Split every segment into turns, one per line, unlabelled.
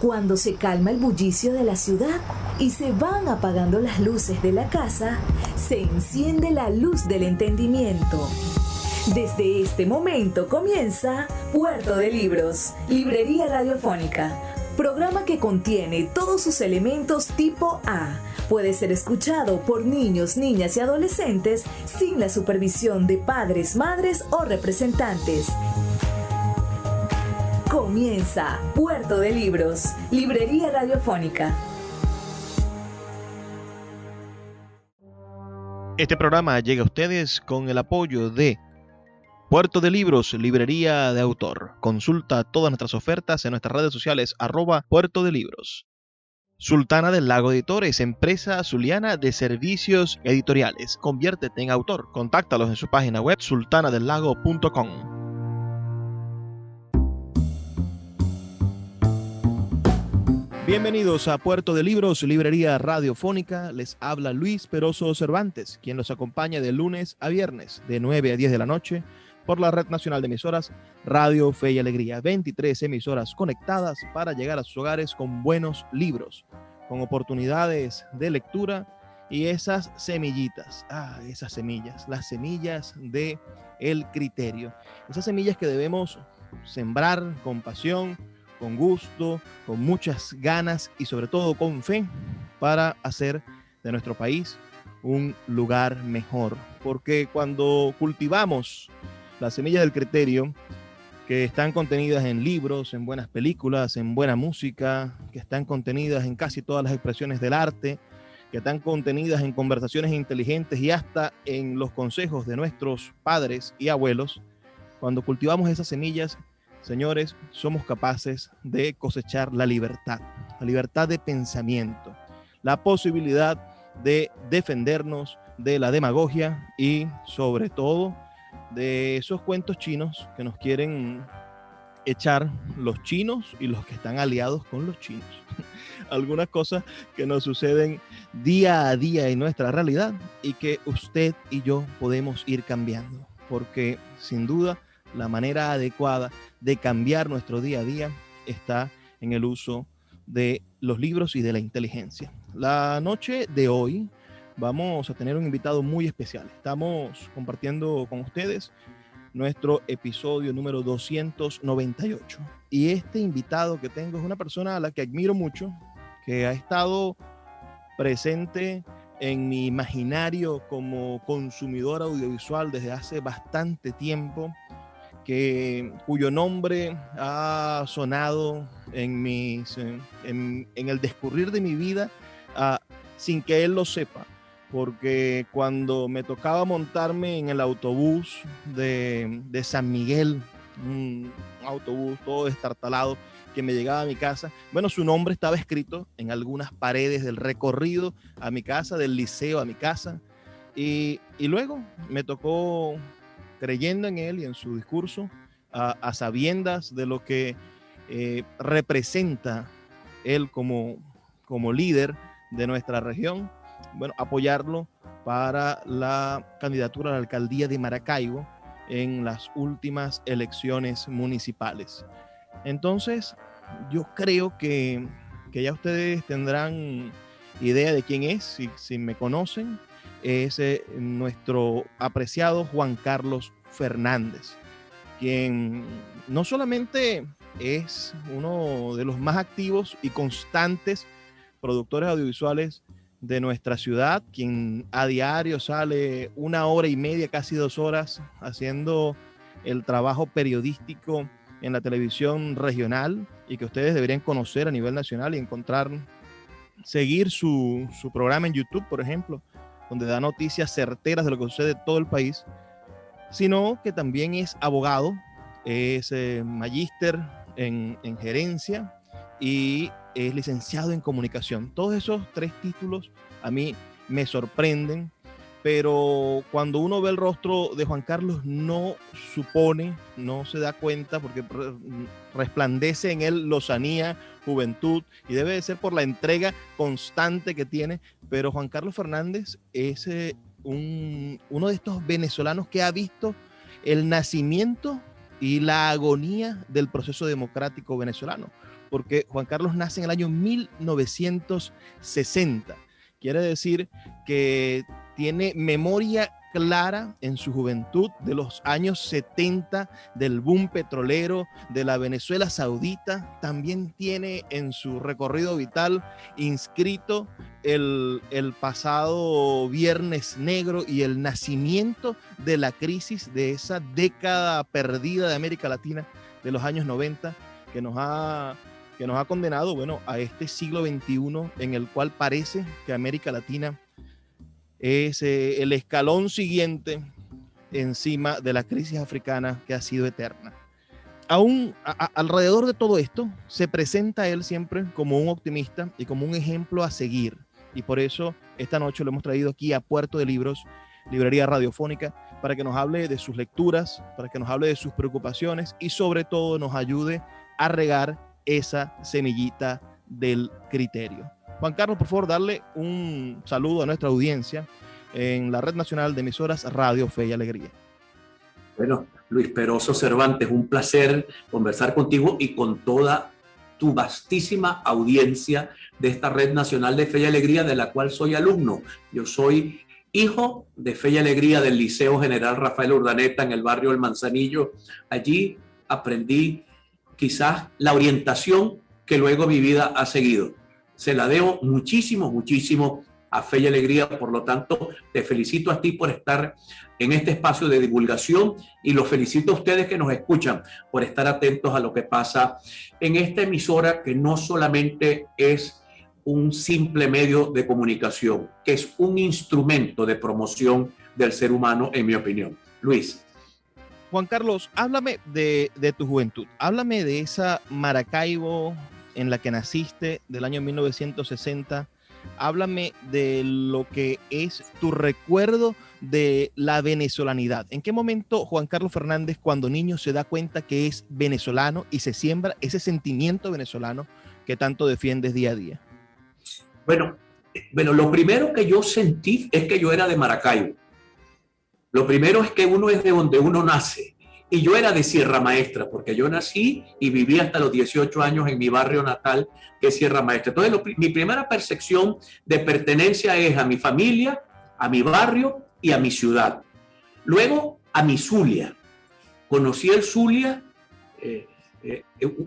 Cuando se calma el bullicio de la ciudad y se van apagando las luces de la casa, se enciende la luz del entendimiento. Desde este momento comienza Puerto de Libros, Librería Radiofónica, programa que contiene todos sus elementos tipo A. Puede ser escuchado por niños, niñas y adolescentes sin la supervisión de padres, madres o representantes. Comienza Puerto de Libros, Librería Radiofónica.
Este programa llega a ustedes con el apoyo de Puerto de Libros, Librería de Autor. Consulta todas nuestras ofertas en nuestras redes sociales @Puerto de Libros. Sultana del Lago Editores, empresa zuliana de servicios editoriales. Conviértete en autor. Contáctalos en su página web sultanadelago.com. Bienvenidos a Puerto de Libros, Librería Radiofónica. Les habla Luis Peroso Cervantes, quien los acompaña de lunes a viernes, de 9 a 10 de la noche, por la Red Nacional de Emisoras Radio Fe y Alegría. 23 emisoras conectadas para llegar a sus hogares con buenos libros, con oportunidades de lectura y esas semillitas, esas semillas, las semillas de el criterio. Esas semillas que debemos sembrar con pasión, con gusto, con muchas ganas y sobre todo con fe para hacer de nuestro país un lugar mejor. Porque cuando cultivamos las semillas del criterio, que están contenidas en libros, en buenas películas, en buena música, que están contenidas en casi todas las expresiones del arte, que están contenidas en conversaciones inteligentes y hasta en los consejos de nuestros padres y abuelos, cuando cultivamos esas semillas, señores, somos capaces de cosechar la libertad de pensamiento, la posibilidad de defendernos de la demagogia y sobre todo de esos cuentos chinos que nos quieren echar los chinos y los que están aliados con los chinos. Algunas cosas que nos suceden día a día en nuestra realidad y que usted y yo podemos ir cambiando, porque sin duda la manera adecuada de cambiar nuestro día a día está en el uso de los libros y de la inteligencia. La noche de hoy vamos a tener un invitado muy especial. Estamos compartiendo con ustedes nuestro episodio número 298. Y este invitado que tengo es una persona a la que admiro mucho, que ha estado presente en mi imaginario como consumidor audiovisual desde hace bastante tiempo, cuyo nombre ha sonado en el discurrir de mi vida sin que él lo sepa. Porque cuando me tocaba montarme en el autobús de San Miguel, un autobús todo destartalado que me llegaba a mi casa, bueno, su nombre estaba escrito en algunas paredes del recorrido a mi casa, del liceo a mi casa, y luego me tocó, creyendo en él y en su discurso, a sabiendas de lo que representa él como líder de nuestra región, bueno, apoyarlo para la candidatura a la alcaldía de Maracaibo en las últimas elecciones municipales. Entonces, yo creo que ya ustedes tendrán idea de quién es, si me conocen. Es nuestro apreciado Juan Carlos Fernández, quien no solamente es uno de los más activos y constantes productores audiovisuales de nuestra ciudad, quien a diario sale 1 hora y media, casi 2 horas, haciendo el trabajo periodístico en la televisión regional y que ustedes deberían conocer a nivel nacional y seguir su programa en YouTube, por ejemplo, donde da noticias certeras de lo que sucede en todo el país, sino que también es abogado, es magíster en gerencia y es licenciado en comunicación. Todos esos 3 títulos a mí me sorprenden, pero cuando uno ve el rostro de Juan Carlos no supone, no se da cuenta, porque resplandece en él lozanía, juventud, y debe de ser por la entrega constante que tiene. Pero Juan Carlos Fernández es uno de estos venezolanos que ha visto el nacimiento y la agonía del proceso democrático venezolano, porque Juan Carlos nace en el año 1960. Quiere decir que tiene memoria clara en su juventud de los años 70, del boom petrolero, de la Venezuela Saudita. También tiene en su recorrido vital inscrito el pasado Viernes Negro y el nacimiento de la crisis de esa década perdida de América Latina de los años 90, que nos ha condenado, bueno, a este siglo XXI en el cual parece que América Latina es el escalón siguiente encima de la crisis africana que ha sido eterna. Alrededor de todo esto se presenta él siempre como un optimista y como un ejemplo a seguir, y por eso esta noche lo hemos traído aquí a Puerto de Libros, librería radiofónica, para que nos hable de sus lecturas, para que nos hable de sus preocupaciones y sobre todo nos ayude a regar esa semillita del criterio. Juan Carlos, por favor, darle un saludo a nuestra audiencia en la Red Nacional de Emisoras Radio Fe y Alegría.
Bueno, Luis Peroso Cervantes, un placer conversar contigo y con toda tu vastísima audiencia de esta Red Nacional de Fe y Alegría, de la cual soy alumno. Yo soy hijo de Fe y Alegría del Liceo General Rafael Urdaneta en el barrio El Manzanillo. Allí aprendí quizás la orientación que luego mi vida ha seguido. Se la debo muchísimo, muchísimo a Fe y Alegría. Por lo tanto, te felicito a ti por estar en este espacio de divulgación y los felicito a ustedes que nos escuchan por estar atentos a lo que pasa en esta emisora, que no solamente es un simple medio de comunicación, que es un instrumento de promoción del ser humano, en mi opinión. Luis.
Juan Carlos, háblame de tu juventud, háblame de esa Maracaibo en la que naciste del año 1960, háblame de lo que es tu recuerdo de la venezolanidad. ¿En qué momento Juan Carlos Fernández, cuando niño, se da cuenta que es venezolano y se siembra ese sentimiento venezolano que tanto defiendes día a día?
Bueno, lo primero que yo sentí es que yo era de Maracaibo. Lo primero es que uno es de donde uno nace. Y yo era de Sierra Maestra, porque yo nací y viví hasta los 18 años en mi barrio natal, que es Sierra Maestra. Entonces, mi primera percepción de pertenencia es a mi familia, a mi barrio y a mi ciudad. Luego, a mi Zulia. Conocí el Zulia,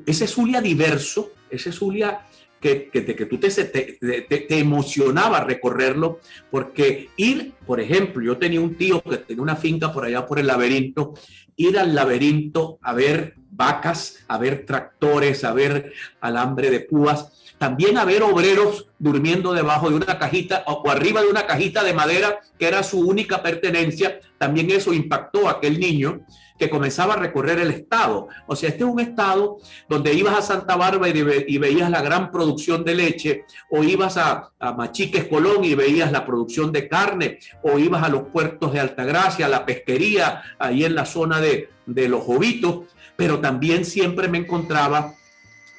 ese Zulia diverso, ese Zulia que tú te emocionaba recorrerlo, porque ir, por ejemplo, yo tenía un tío que tenía una finca por allá por el Laberinto, ir al Laberinto a ver vacas, a ver tractores, a ver alambre de púas, también a ver obreros durmiendo debajo de una cajita o arriba de una cajita de madera que era su única pertenencia. También eso impactó a aquel niño que comenzaba a recorrer el estado. O sea, este es un estado donde ibas a Santa Bárbara y veías la gran producción de leche, o ibas a Machiques, Colón, y veías la producción de carne, o ibas a los puertos de Altagracia, a la pesquería, ahí en la zona de Los Jovitos, pero también siempre me encontraba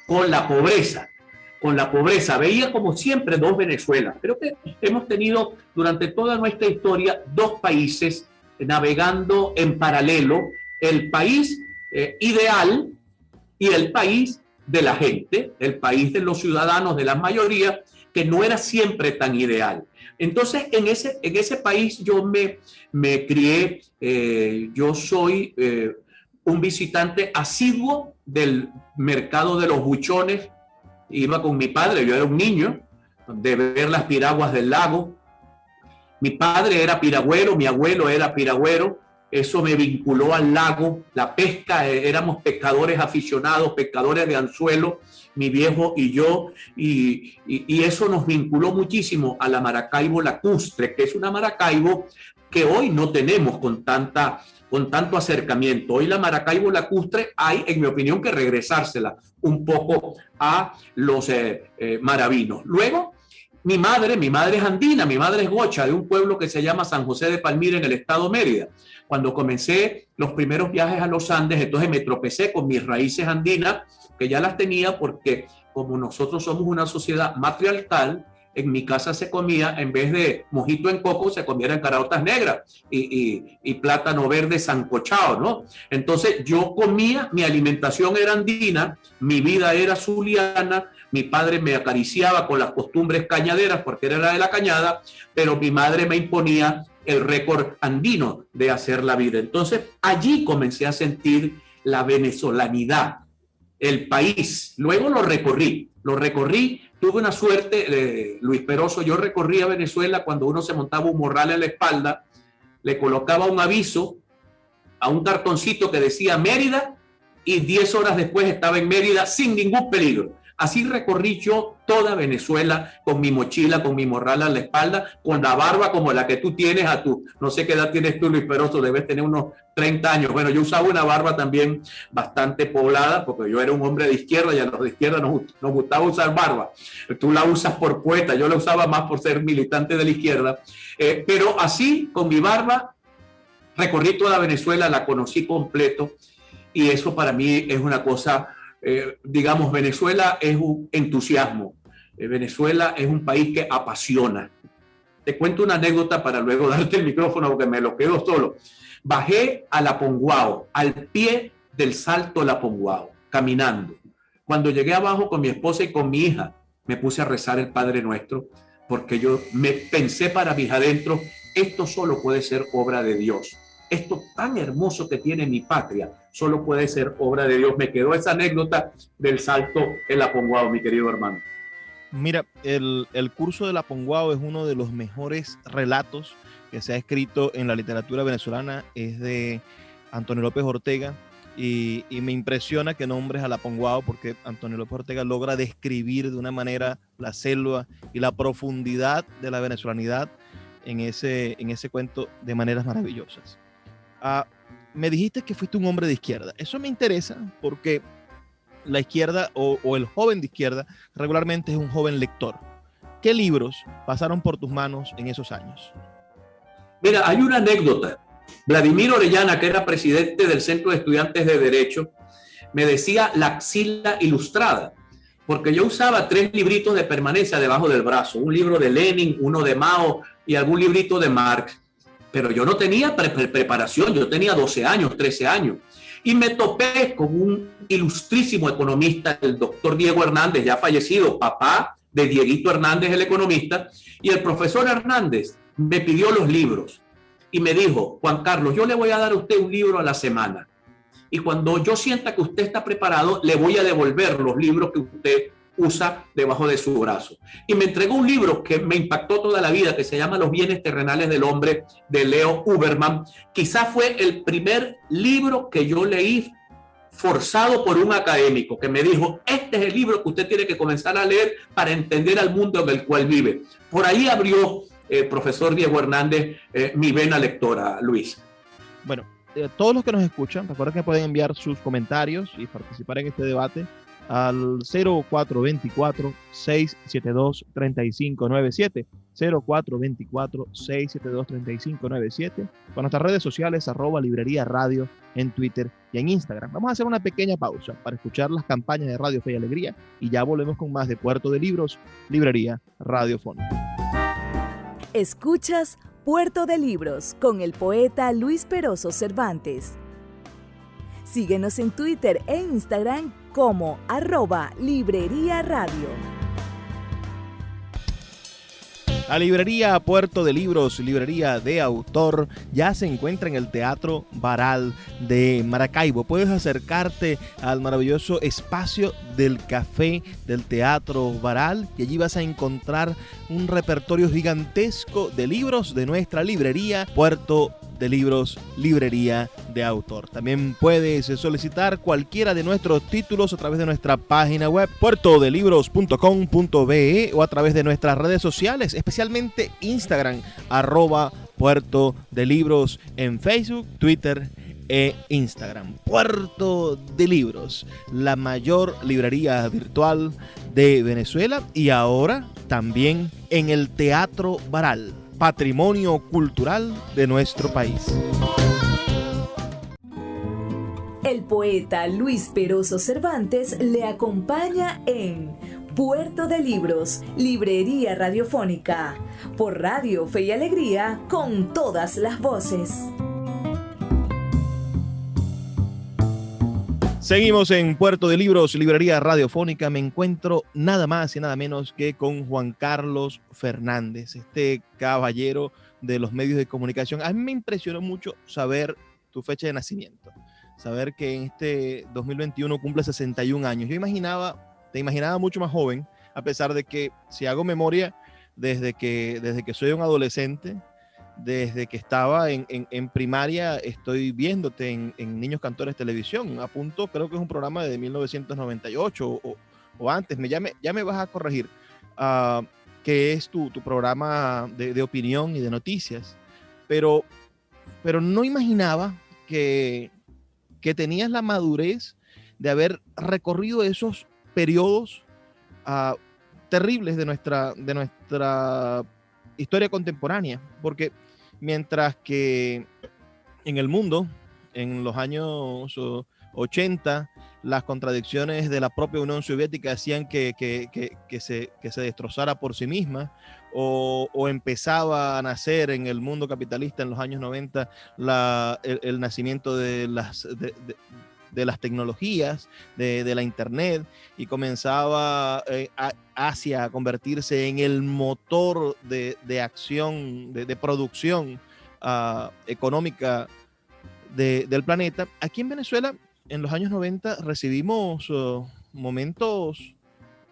con la pobreza. Veía como siempre dos Venezuelas. Creo que hemos tenido durante toda nuestra historia dos países navegando en paralelo, el país ideal y el país de la gente, el país de los ciudadanos, de la mayoría, que no era siempre tan ideal. Entonces, en ese país yo me crié, yo soy un visitante asiduo del mercado de los buchones. Iba con mi padre, yo era un niño, de ver las piraguas del lago. Mi padre era piragüero, mi abuelo era piragüero. Eso me vinculó al lago, la pesca, éramos pescadores aficionados, pescadores de anzuelo, mi viejo y yo, y eso nos vinculó muchísimo a la Maracaibo lacustre, que es una Maracaibo que hoy no tenemos con tanto acercamiento. Hoy la Maracaibo lacustre hay, en mi opinión, que regresársela un poco a los maravinos. Luego, mi madre es andina, mi madre es gocha, de un pueblo que se llama San José de Palmira, en el estado Mérida. Cuando comencé los primeros viajes a los Andes, entonces me tropecé con mis raíces andinas, que ya las tenía porque como nosotros somos una sociedad matriarcal, en mi casa se comía, en vez de mojito en coco, se comieran caraotas negras y plátano verde sancochado, ¿no? Entonces yo comía, mi alimentación era andina, mi vida era zuliana, mi padre me acariciaba con las costumbres cañaderas porque era la de la cañada, pero mi madre me imponía el récord andino de hacer la vida. Entonces allí comencé a sentir la venezolanidad, el país. Luego lo recorrí, tuve una suerte, Luis Peroso, yo recorría Venezuela cuando uno se montaba un morral en la espalda, le colocaba un aviso a un cartoncito que decía Mérida y 10 horas después estaba en Mérida sin ningún peligro. Así recorrí yo toda Venezuela con mi mochila, con mi morral a la espalda, con la barba como la que tú tienes no sé qué edad tienes tú, Luis Peroso, debes tener unos 30 años. Bueno, yo usaba una barba también bastante poblada, porque yo era un hombre de izquierda y a los de izquierda nos gustaba usar barba. Tú la usas por poeta, yo la usaba más por ser militante de la izquierda. Pero así, con mi barba, recorrí toda Venezuela, la conocí completo, y eso para mí es una cosa... digamos, Venezuela es un entusiasmo. Venezuela es un país que apasiona. Te cuento una anécdota para luego darte el micrófono porque me lo quedo solo. Bajé a La Ponguao, al pie del Salto La Ponguao, caminando. Cuando llegué abajo con mi esposa y con mi hija, me puse a rezar el Padre Nuestro, porque yo me pensé para mis adentros, esto solo puede ser obra de Dios. Esto tan hermoso que tiene mi patria solo puede ser obra de Dios. Me quedó esa anécdota del salto en La Ponguao, mi querido hermano.
Mira, el curso de La Ponguao es uno de los mejores relatos que se ha escrito en la literatura venezolana. Es de Antonio López Ortega y me impresiona que nombres a La Ponguao, porque Antonio López Ortega logra describir de una manera la selva y la profundidad de la venezolanidad en ese cuento de maneras maravillosas. Me dijiste que fuiste un hombre de izquierda. Eso me interesa porque la izquierda o el joven de izquierda regularmente es un joven lector. ¿Qué libros pasaron por tus manos en esos años?
Mira, hay una anécdota. Vladimir Orellana, que era presidente del Centro de Estudiantes de Derecho, me decía la axila ilustrada, porque yo usaba 3 libritos de permanencia debajo del brazo, un libro de Lenin, uno de Mao y algún librito de Marx. Pero yo no tenía preparación, yo tenía 12 años, 13 años. Y me topé con un ilustrísimo economista, el doctor Diego Hernández, ya fallecido, papá de Dieguito Hernández, el economista. Y el profesor Hernández me pidió los libros y me dijo, Juan Carlos, yo le voy a dar a usted un libro a la semana. Y cuando yo sienta que usted está preparado, le voy a devolver los libros que usted usa debajo de su brazo. Y me entregó un libro que me impactó toda la vida, que se llama Los bienes terrenales del hombre, de Leo Uberman. Quizás fue el primer libro que yo leí forzado por un académico que me dijo, este es el libro que usted tiene que comenzar a leer para entender al mundo en el cual vive. Por ahí abrió el profesor Diego Hernández mi vena lectora, Luis.
Bueno, todos los que nos escuchan, recuerden que pueden enviar sus comentarios y participar en este debate al 0424-672-3597, 0424-672-3597, con nuestras redes sociales, @librería radio en Twitter y en Instagram. Vamos a hacer una pequeña pausa para escuchar las campañas de Radio Fe y Alegría y ya volvemos con más de Puerto de Libros, Librería Radiofónica.
Escuchas Puerto de Libros con el poeta Luis Peroso Cervantes. Síguenos en Twitter e Instagram como @Librería Radio.
La librería Puerto de Libros, librería de autor, ya se encuentra en el Teatro Baral de Maracaibo. Puedes acercarte al maravilloso espacio del café del Teatro Baral y allí vas a encontrar un repertorio gigantesco de libros de nuestra librería Puerto de Libros, librería de autor. También puedes solicitar cualquiera de nuestros títulos a través de nuestra página web puertodelibros.com.be o a través de nuestras redes sociales, especialmente Instagram, @Puerto de Libros en Facebook, Twitter e Instagram. Puerto de Libros, la mayor librería virtual de Venezuela y ahora también en el Teatro Baral, patrimonio cultural de nuestro país.
El poeta Luis Peroso Cervantes le acompaña en Puerto de Libros, librería radiofónica, por Radio Fe y Alegría, con todas las voces.
Seguimos en Puerto de Libros, librería radiofónica. Me encuentro nada más y nada menos que con Juan Carlos Fernández, este caballero de los medios de comunicación. A mí me impresionó mucho saber tu fecha de nacimiento, saber que en este 2021 cumple 61 años. Te imaginaba mucho más joven, a pesar de que, si hago memoria, desde que soy un adolescente, desde que estaba en primaria, estoy viéndote en Niños Cantores Televisión. A punto, creo que es un programa de 1998 o antes. Ya me vas a corregir, que es tu programa de opinión y de noticias. Pero no imaginaba que tenías la madurez de haber recorrido esos periodos terribles de nuestra historia contemporánea, porque mientras que en el mundo, en los años 80, las contradicciones de la propia Unión Soviética hacían que se destrozara por sí misma, o empezaba a nacer en el mundo capitalista en los años 90 el nacimiento de las tecnologías, de la internet, y comenzaba Asia a convertirse en el motor de acción, de producción económica del planeta. Aquí en Venezuela, en los años 90, recibimos momentos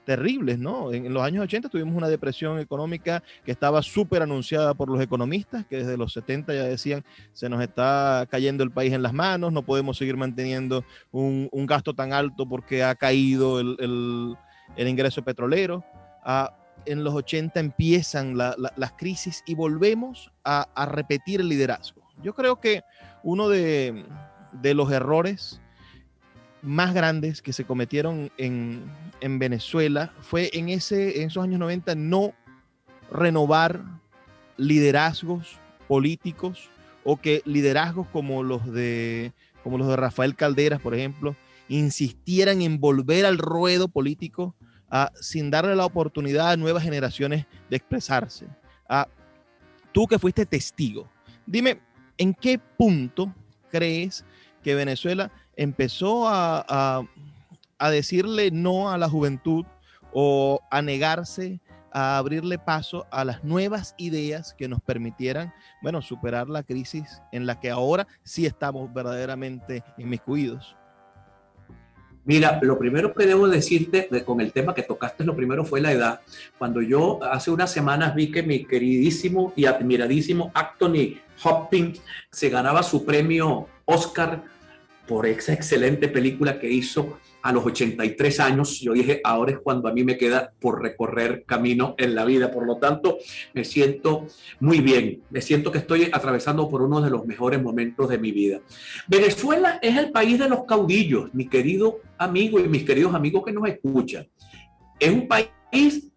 terribles, ¿no? En los años 80 tuvimos una depresión económica que estaba súper anunciada por los economistas, que desde los 70 ya decían: se nos está cayendo el país en las manos, no podemos seguir manteniendo un gasto tan alto porque ha caído el ingreso petrolero. En los 80 empiezan las crisis y volvemos a repetir el liderazgo. Yo creo que uno de los errores más grandes que se cometieron en Venezuela fue en esos años 90 no renovar liderazgos políticos, o que liderazgos como los de Rafael Calderas, por ejemplo, insistieran en volver al ruedo político sin darle la oportunidad a nuevas generaciones de expresarse. Tú que fuiste testigo, dime, ¿en qué punto crees que Venezuela empezó a decirle no a la juventud, o a negarse a abrirle paso a las nuevas ideas que nos permitieran, superar la crisis en la que ahora sí estamos verdaderamente inmiscuidos?
Mira, lo primero que debo decirte con el tema que tocaste, lo primero fue la edad. Cuando yo hace unas semanas vi que mi queridísimo y admiradísimo Anthony Hopkins se ganaba su premio Oscar por esa excelente película que hizo a los 83 años, yo dije: ahora es cuando a mí me queda por recorrer camino en la vida. Por lo tanto, me siento muy bien, me siento que estoy atravesando por uno de los mejores momentos de mi vida. Venezuela es el país de los caudillos, mi querido amigo y mis queridos amigos que nos escuchan. Es un país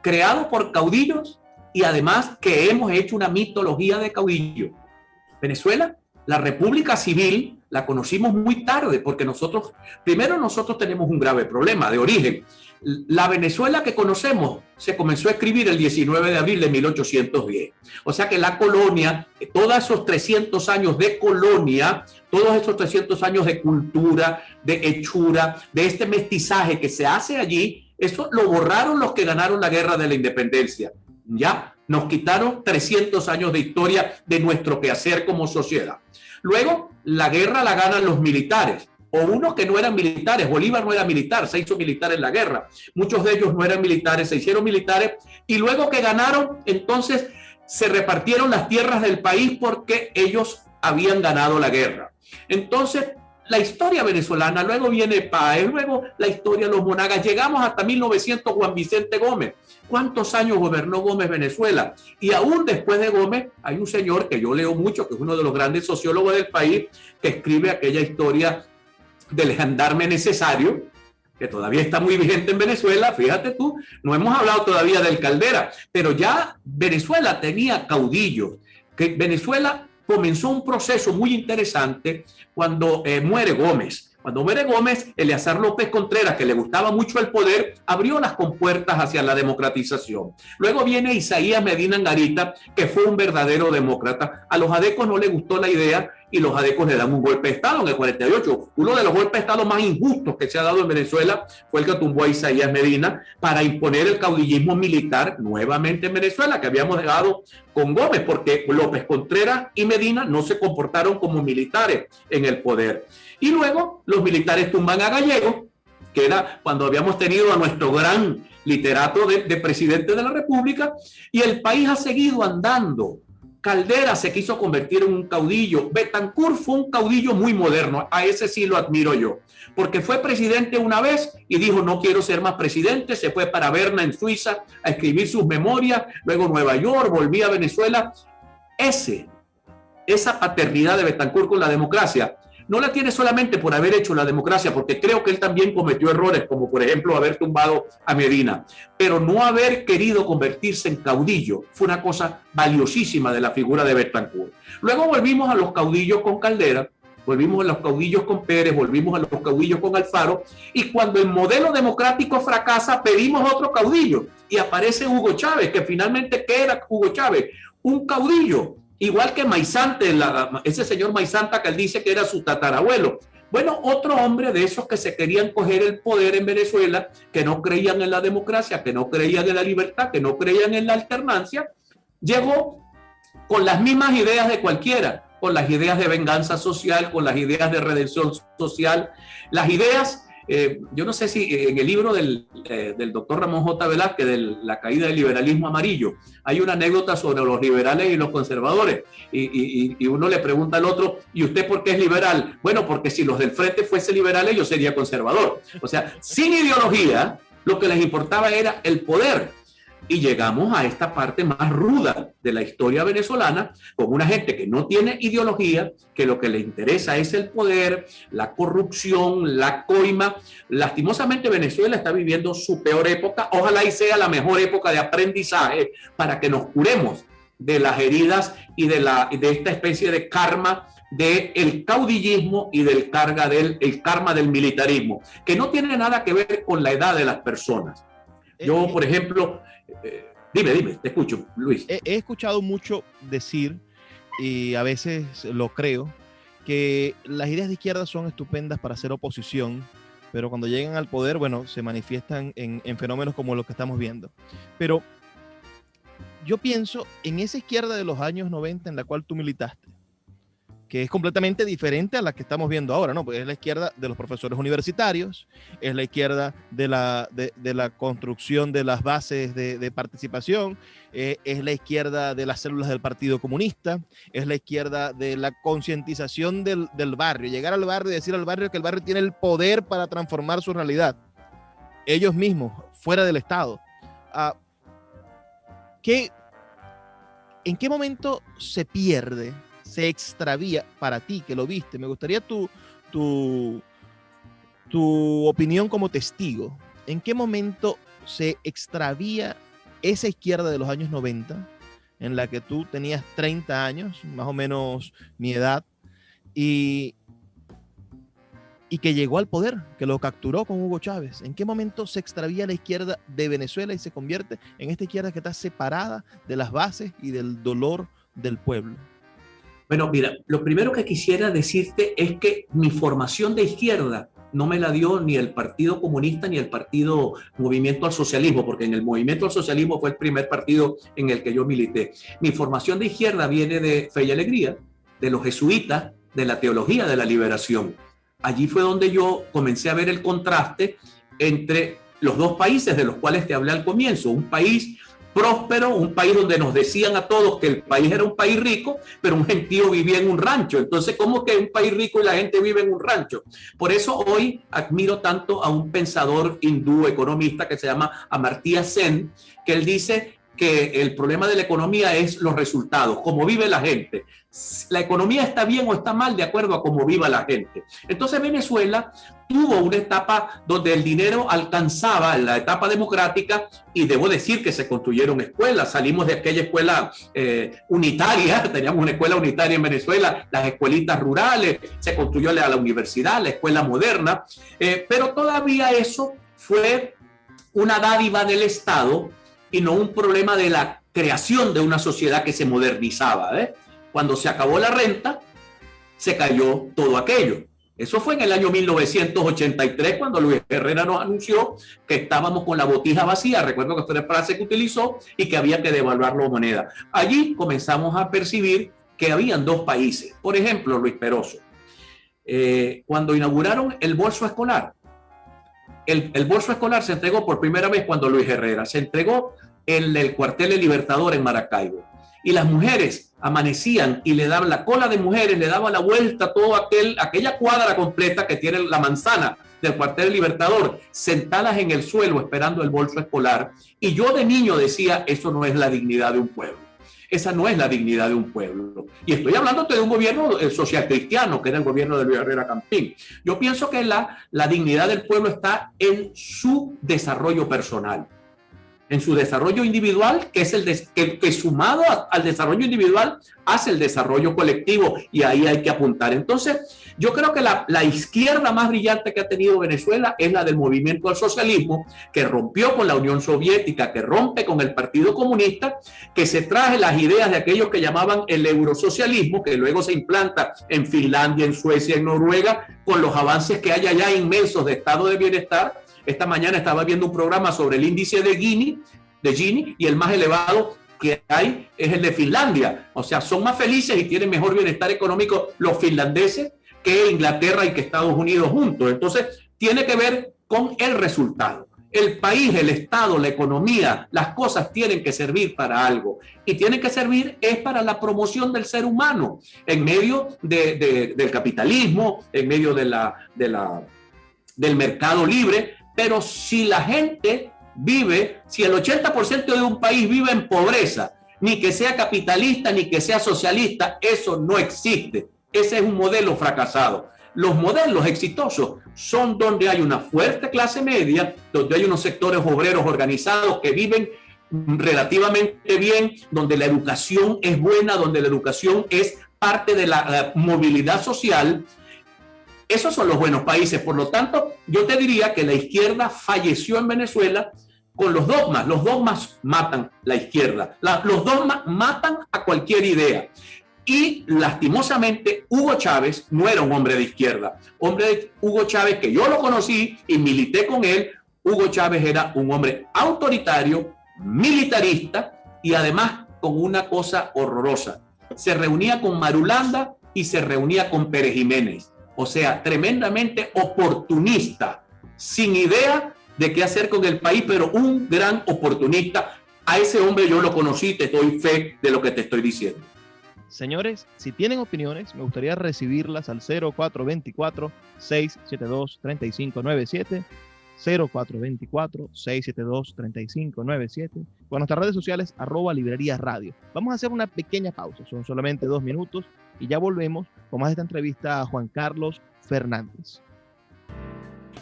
creado por caudillos, y además que hemos hecho una mitología de caudillos. Venezuela, la República Civil, la conocimos muy tarde, porque nosotros tenemos un grave problema de origen. La Venezuela que conocemos se comenzó a escribir el 19 de abril de 1810. O sea que la colonia, todos esos 300 años de colonia, todos esos 300 años de cultura, de hechura, de este mestizaje que se hace allí, eso lo borraron los que ganaron la guerra de la independencia. Ya nos quitaron 300 años de historia de nuestro quehacer como sociedad. Luego, la guerra la ganan los militares, o unos que no eran militares. Bolívar no era militar, se hizo militar en la guerra. Muchos de ellos no eran militares, se hicieron militares, y luego que ganaron, entonces se repartieron las tierras del país porque ellos habían ganado la guerra. Entonces, la historia venezolana, luego viene Páez, luego la historia de los Monagas, llegamos hasta 1900, Juan Vicente Gómez. ¿Cuántos años gobernó Gómez Venezuela? Y aún después de Gómez hay un señor que yo leo mucho, que es uno de los grandes sociólogos del país, que escribe aquella historia del gendarme necesario, que todavía está muy vigente en Venezuela. Fíjate tú, no hemos hablado todavía del Caldera, pero ya Venezuela tenía caudillos, que Venezuela comenzó un proceso muy interesante cuando muere Gómez. Cuando muere Gómez, Eleazar López Contreras, que le gustaba mucho el poder, abrió las compuertas hacia la democratización. Luego viene Isaías Medina Angarita, que fue un verdadero demócrata. A los adecos no les gustó la idea y los adecos le dan un golpe de Estado en el 48. Uno de los golpes de Estado más injustos que se ha dado en Venezuela fue el que tumbó a Isaías Medina para imponer el caudillismo militar nuevamente en Venezuela, que habíamos dejado con Gómez, porque López Contreras y Medina no se comportaron como militares en el poder. Y luego los militares tumban a Gallego, que era cuando habíamos tenido a nuestro gran literato de presidente de la República, y el país ha seguido andando. Caldera se quiso convertir en un caudillo. Betancur fue un caudillo muy moderno, a ese sí lo admiro yo, porque fue presidente una vez y dijo no quiero ser más presidente, se fue para Berna en Suiza a escribir sus memorias, luego Nueva York, volvía a Venezuela. Esa paternidad de Betancur con la democracia no la tiene solamente por haber hecho la democracia, porque creo que él también cometió errores, como por ejemplo haber tumbado a Medina, pero no haber querido convertirse en caudillo fue una cosa valiosísima de la figura de Betancur. Luego volvimos a los caudillos con Caldera, volvimos a los caudillos con Pérez, volvimos a los caudillos con Alfaro, y cuando el modelo democrático fracasa, pedimos otro caudillo, y aparece Hugo Chávez, que finalmente, ¿qué era Hugo Chávez? Un caudillo. Igual que Maizante, ese señor Maizanta que él dice que era su tatarabuelo. Bueno, otro hombre de esos que se querían coger el poder en Venezuela, que no creían en la democracia, que no creían en la libertad, que no creían en la alternancia, llegó con las mismas ideas de cualquiera, con las ideas de venganza social, con las ideas de redención social, las ideas... yo no sé si en el libro del doctor Ramón J. Velázquez, de La caída del liberalismo amarillo, hay una anécdota sobre los liberales y los conservadores, y uno le pregunta al otro, ¿y usted por qué es liberal? Bueno, porque si los del frente fuesen liberales, yo sería conservador. O sea, sin ideología, lo que les importaba era el poder. Y llegamos a esta parte más ruda de la historia venezolana, con una gente que no tiene ideología, que lo que le interesa es el poder, la corrupción, la coima. Lastimosamente Venezuela está viviendo su peor época. Ojalá y sea la mejor época de aprendizaje para que nos curemos de las heridas y de esta especie de karma del caudillismo y del karma del militarismo, que no tiene nada que ver con la edad de las personas. Yo, por ejemplo... Dime, te escucho, Luis.
He escuchado mucho decir, y a veces lo creo, que las ideas de izquierda son estupendas para hacer oposición, pero cuando llegan al poder, bueno, se manifiestan en fenómenos como los que estamos viendo. Pero yo pienso en esa izquierda de los años 90 en la cual tú militaste, que es completamente diferente a la que estamos viendo ahora, ¿no? Pues es la izquierda de los profesores universitarios, es la izquierda de la construcción de las bases de participación, es la izquierda de las células del Partido Comunista, es la izquierda de la concientización del barrio, llegar al barrio y decir al barrio que el barrio tiene el poder para transformar su realidad, ellos mismos, fuera del Estado. ¿En qué momento se pierde, se extravía para ti, que lo viste? Me gustaría tu opinión como testigo. ¿En qué momento se extravía esa izquierda de los años 90, en la que tú tenías 30 años, más o menos mi edad, y que llegó al poder, que lo capturó con Hugo Chávez? ¿En qué momento se extravía la izquierda de Venezuela y se convierte en esta izquierda que está separada de las bases y del dolor del pueblo?
Bueno, mira, lo primero que quisiera decirte es que mi formación de izquierda no me la dio ni el Partido Comunista ni el Partido Movimiento al Socialismo, porque en el Movimiento al Socialismo fue el primer partido en el que yo milité. Mi formación de izquierda viene de Fe y Alegría, de los jesuitas, de la teología de la liberación. Allí fue donde yo comencé a ver el contraste entre los dos países de los cuales te hablé al comienzo. Un país próspero, un país donde nos decían a todos que el país era un país rico, pero un gentío vivía en un rancho. Entonces, ¿cómo que un país rico y la gente vive en un rancho? Por eso hoy admiro tanto a un pensador hindú economista que se llama Amartya Sen, que él dice que el problema de la economía es los resultados, cómo vive la gente. La economía está bien o está mal de acuerdo a cómo viva la gente. Entonces Venezuela tuvo una etapa donde el dinero alcanzaba la etapa democrática, y debo decir que se construyeron escuelas. Salimos de aquella escuela unitaria, teníamos una escuela unitaria en Venezuela, las escuelitas rurales, se construyó la universidad, la escuela moderna, pero todavía eso fue una dádiva del Estado y no un problema de la creación de una sociedad que se modernizaba. Cuando se acabó la renta, se cayó todo aquello. Eso fue en el año 1983, cuando Luis Herrera nos anunció que estábamos con la botija vacía. Recuerdo que fue la frase que utilizó, y que había que devaluar la moneda. Allí comenzamos a percibir que habían dos países. Por ejemplo, Luis Peroso, cuando inauguraron el bolso escolar, el bolso escolar se entregó por primera vez cuando Luis Herrera se entregó en el cuartel El Libertador en Maracaibo. Y las mujeres amanecían y le daban la cola de mujeres, le daba la vuelta a toda aquella cuadra completa que tiene la manzana del cuartel Libertador, sentadas en el suelo esperando el bolso escolar. Y yo de niño decía, eso no es la dignidad de un pueblo. Esa no es la dignidad de un pueblo. Y estoy hablándote de un gobierno social cristiano, que era el gobierno de Luis Herrera Campín. Yo pienso que la dignidad del pueblo está en su desarrollo personal, en su desarrollo individual, que es que sumado al desarrollo individual hace el desarrollo colectivo, y ahí hay que apuntar. Entonces, yo creo que la izquierda más brillante que ha tenido Venezuela es la del movimiento al socialismo, que rompió con la Unión Soviética, que rompe con el Partido Comunista, que se traje las ideas de aquellos que llamaban el eurosocialismo, que luego se implanta en Finlandia, en Suecia, en Noruega, con los avances que hay allá inmensos de estado de bienestar. Esta mañana estaba viendo un programa sobre el índice de Gini, y el más elevado que hay es el de Finlandia. O sea, son más felices y tienen mejor bienestar económico los finlandeses que Inglaterra y que Estados Unidos juntos. Entonces, tiene que ver con el resultado. El país, el Estado, la economía, las cosas tienen que servir para algo. Y tienen que servir es para la promoción del ser humano, en medio del capitalismo, en medio del mercado libre. Pero si la gente vive, si el 80% de un país vive en pobreza, ni que sea capitalista, ni que sea socialista, eso no existe. Ese es un modelo fracasado. Los modelos exitosos son donde hay una fuerte clase media, donde hay unos sectores obreros organizados que viven relativamente bien, donde la educación es buena, donde la educación es parte de la movilidad social. Esos son los buenos países. Por lo tanto, yo te diría que la izquierda falleció en Venezuela con los dogmas. Los dogmas matan la izquierda. Los dogmas matan a cualquier idea. Y lastimosamente, Hugo Chávez no era un hombre de izquierda. Hugo Chávez, que yo lo conocí y milité con él, Hugo Chávez era un hombre autoritario, militarista, y además con una cosa horrorosa. Se reunía con Marulanda y se reunía con Pérez Jiménez. O sea, tremendamente oportunista, sin idea de qué hacer con el país, pero un gran oportunista. A ese hombre yo lo conocí, te doy fe de lo que te estoy diciendo.
Señores, si tienen opiniones, me gustaría recibirlas al 0424-672-3597, 0424-672-3597, con nuestras redes sociales, @librería radio. Vamos a hacer una pequeña pausa, son solamente 2 minutos, y ya volvemos con más de esta entrevista a Juan Carlos Fernández.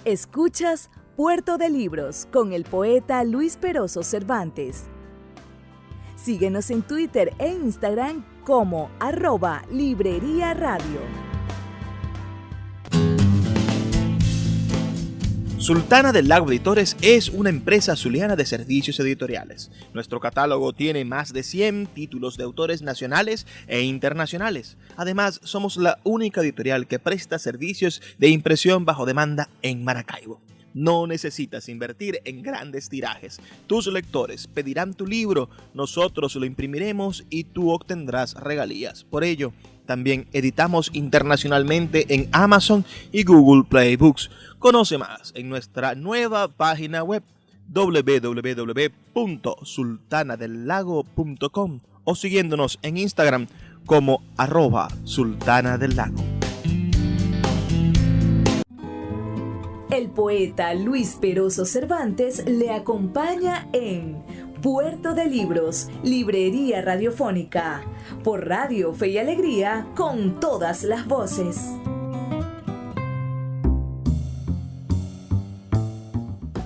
Escuchas Puerto de Libros con el poeta Luis Peroso Cervantes. Síguenos en Twitter e Instagram como @librería radio.
Sultana del Lago Editores es una empresa zuliana de servicios editoriales. Nuestro catálogo tiene más de 100 títulos de autores nacionales e internacionales. Además, somos la única editorial que presta servicios de impresión bajo demanda en Maracaibo. No necesitas invertir en grandes tirajes. Tus lectores pedirán tu libro, nosotros lo imprimiremos y tú obtendrás regalías. Por ello, también editamos internacionalmente en Amazon y Google Play Books. Conoce más en nuestra nueva página web www.sultanadelago.com o siguiéndonos en Instagram como @sultanadelago.
El poeta Luis Peroso Cervantes le acompaña en Puerto de Libros, librería radiofónica, por Radio Fe y Alegría, con todas las voces.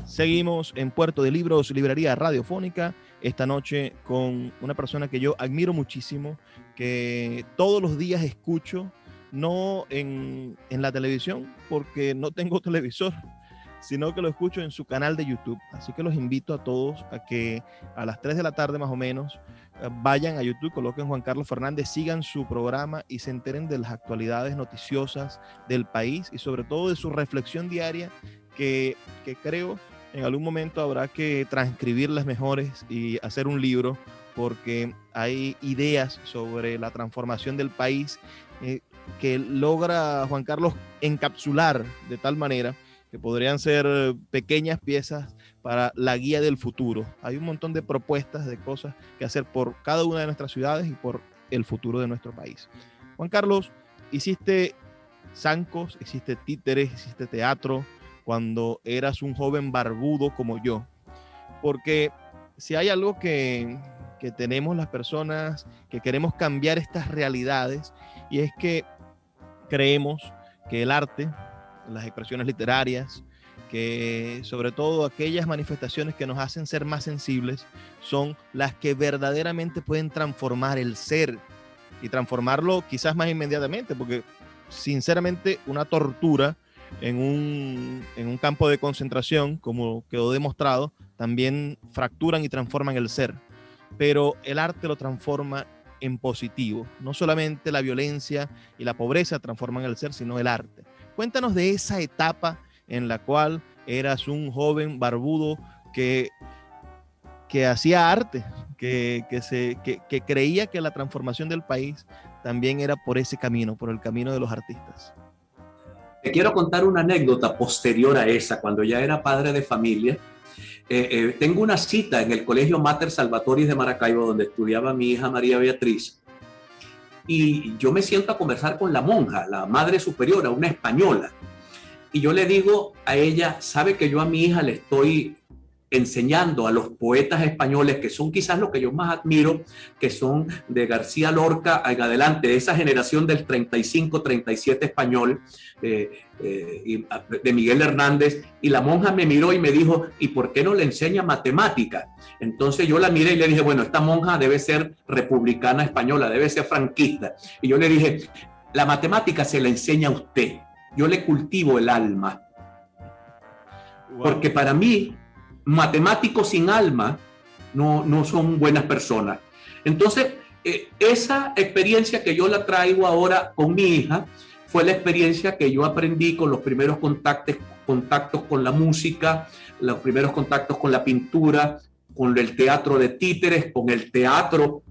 Seguimos en Puerto de Libros, librería radiofónica, esta noche con una persona que yo admiro muchísimo, que todos los días escucho, no en la televisión, porque no tengo televisor, sino que lo escucho en su canal de YouTube. Así que los invito a todos a que a las 3 de la tarde más o menos vayan a YouTube, coloquen Juan Carlos Fernández, sigan su programa y se enteren de las actualidades noticiosas del país y sobre todo de su reflexión diaria que creo en algún momento habrá que transcribirlas mejores y hacer un libro, porque hay ideas sobre la transformación del país que logra Juan Carlos encapsular de tal manera que podrían ser pequeñas piezas para la guía del futuro. Hay un montón de propuestas, de cosas que hacer por cada una de nuestras ciudades y por el futuro de nuestro país. Juan Carlos, hiciste zancos, hiciste títeres, hiciste teatro cuando eras un joven barbudo como yo, porque si hay algo que tenemos las personas que queremos cambiar estas realidades, y es que creemos que el arte, las expresiones literarias, que sobre todo aquellas manifestaciones que nos hacen ser más sensibles, son las que verdaderamente pueden transformar el ser y transformarlo quizás más inmediatamente, porque sinceramente una tortura en un campo de concentración, como quedó demostrado, también fracturan y transforman el ser. Pero el arte lo transforma en positivo. No solamente la violencia y la pobreza transforman el ser, sino el arte. Cuéntanos de esa etapa en la cual eras un joven barbudo que hacía arte, que creía que la transformación del país también era por ese camino, por el camino de los artistas.
Te quiero contar una anécdota posterior a esa, cuando ya era padre de familia. Tengo una cita en el Colegio Mater Salvatoris de Maracaibo, donde estudiaba mi hija María Beatriz, y yo me siento a conversar con la monja, la madre superiora, una española, y yo le digo a ella, sabe que yo a mi hija le estoy enseñando a los poetas españoles, que son quizás los que yo más admiro, que son de García Lorca en adelante, de esa generación del 35-37 español, de Miguel Hernández, y la monja me miró y me dijo, ¿y por qué no le enseña matemática? Entonces yo la miré y le dije, bueno, esta monja debe ser republicana española, debe ser franquista, y yo le dije, la matemática se la enseña a usted, yo le cultivo el alma, porque para mí matemáticos sin alma no son buenas personas. Entonces, esa experiencia que yo la traigo ahora con mi hija fue la experiencia que yo aprendí con los primeros contactos con la música, los primeros contactos con la pintura, con el teatro de títeres, con el teatro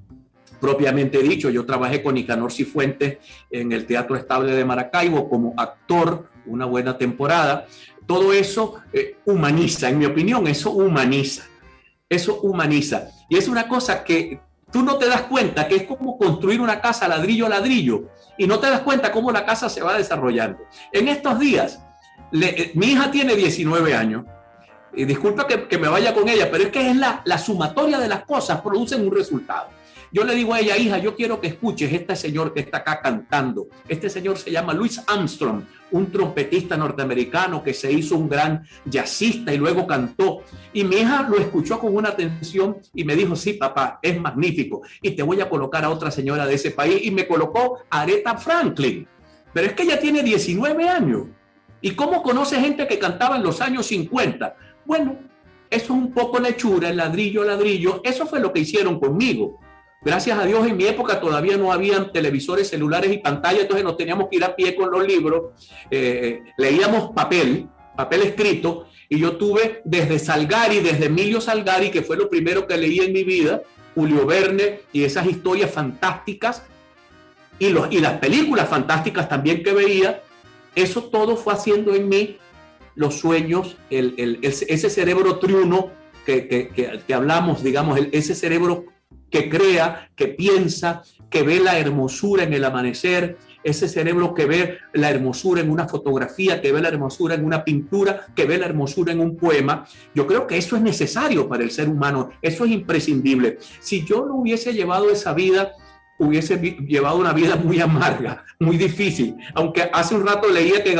propiamente dicho. Yo trabajé con Nicanor Cifuentes en el Teatro Estable de Maracaibo como actor una buena temporada. Todo eso humaniza, en mi opinión, eso humaniza. Y es una cosa que tú no te das cuenta, que es como construir una casa ladrillo a ladrillo, y no te das cuenta cómo la casa se va desarrollando. En estos días, mi hija tiene 19 años, y disculpa que me vaya con ella, pero es que es la sumatoria de las cosas producen un resultado. Yo le digo a ella, hija, yo quiero que escuches este señor que está acá cantando. Este señor se llama Louis Armstrong, un trompetista norteamericano que se hizo un gran jazzista y luego cantó. Y mi hija lo escuchó con una atención y me dijo, sí, papá, es magnífico. Y te voy a colocar a otra señora de ese país. Y me colocó a Aretha Franklin. Pero es que ella tiene 19 años. ¿Y cómo conoce gente que cantaba en los años 50? Bueno, eso es un poco lechura, el ladrillo a ladrillo. Eso fue lo que hicieron conmigo. Gracias a Dios, en mi época todavía no habían televisores, celulares y pantallas, entonces nos teníamos que ir a pie con los libros, leíamos papel escrito, y yo tuve desde Salgari, desde Emilio Salgari, que fue lo primero que leí en mi vida, Julio Verne y esas historias fantásticas, y las películas fantásticas también que veía. Eso todo fue haciendo en mí los sueños, ese cerebro triuno que hablamos, digamos, ese cerebro que crea, que piensa, que ve la hermosura en el amanecer, ese cerebro que ve la hermosura en una fotografía, que ve la hermosura en una pintura, que ve la hermosura en un poema. Yo creo que eso es necesario para el ser humano, eso es imprescindible. Si yo no hubiese llevado esa vida, hubiese llevado una vida muy amarga, muy difícil. Aunque hace un rato leía que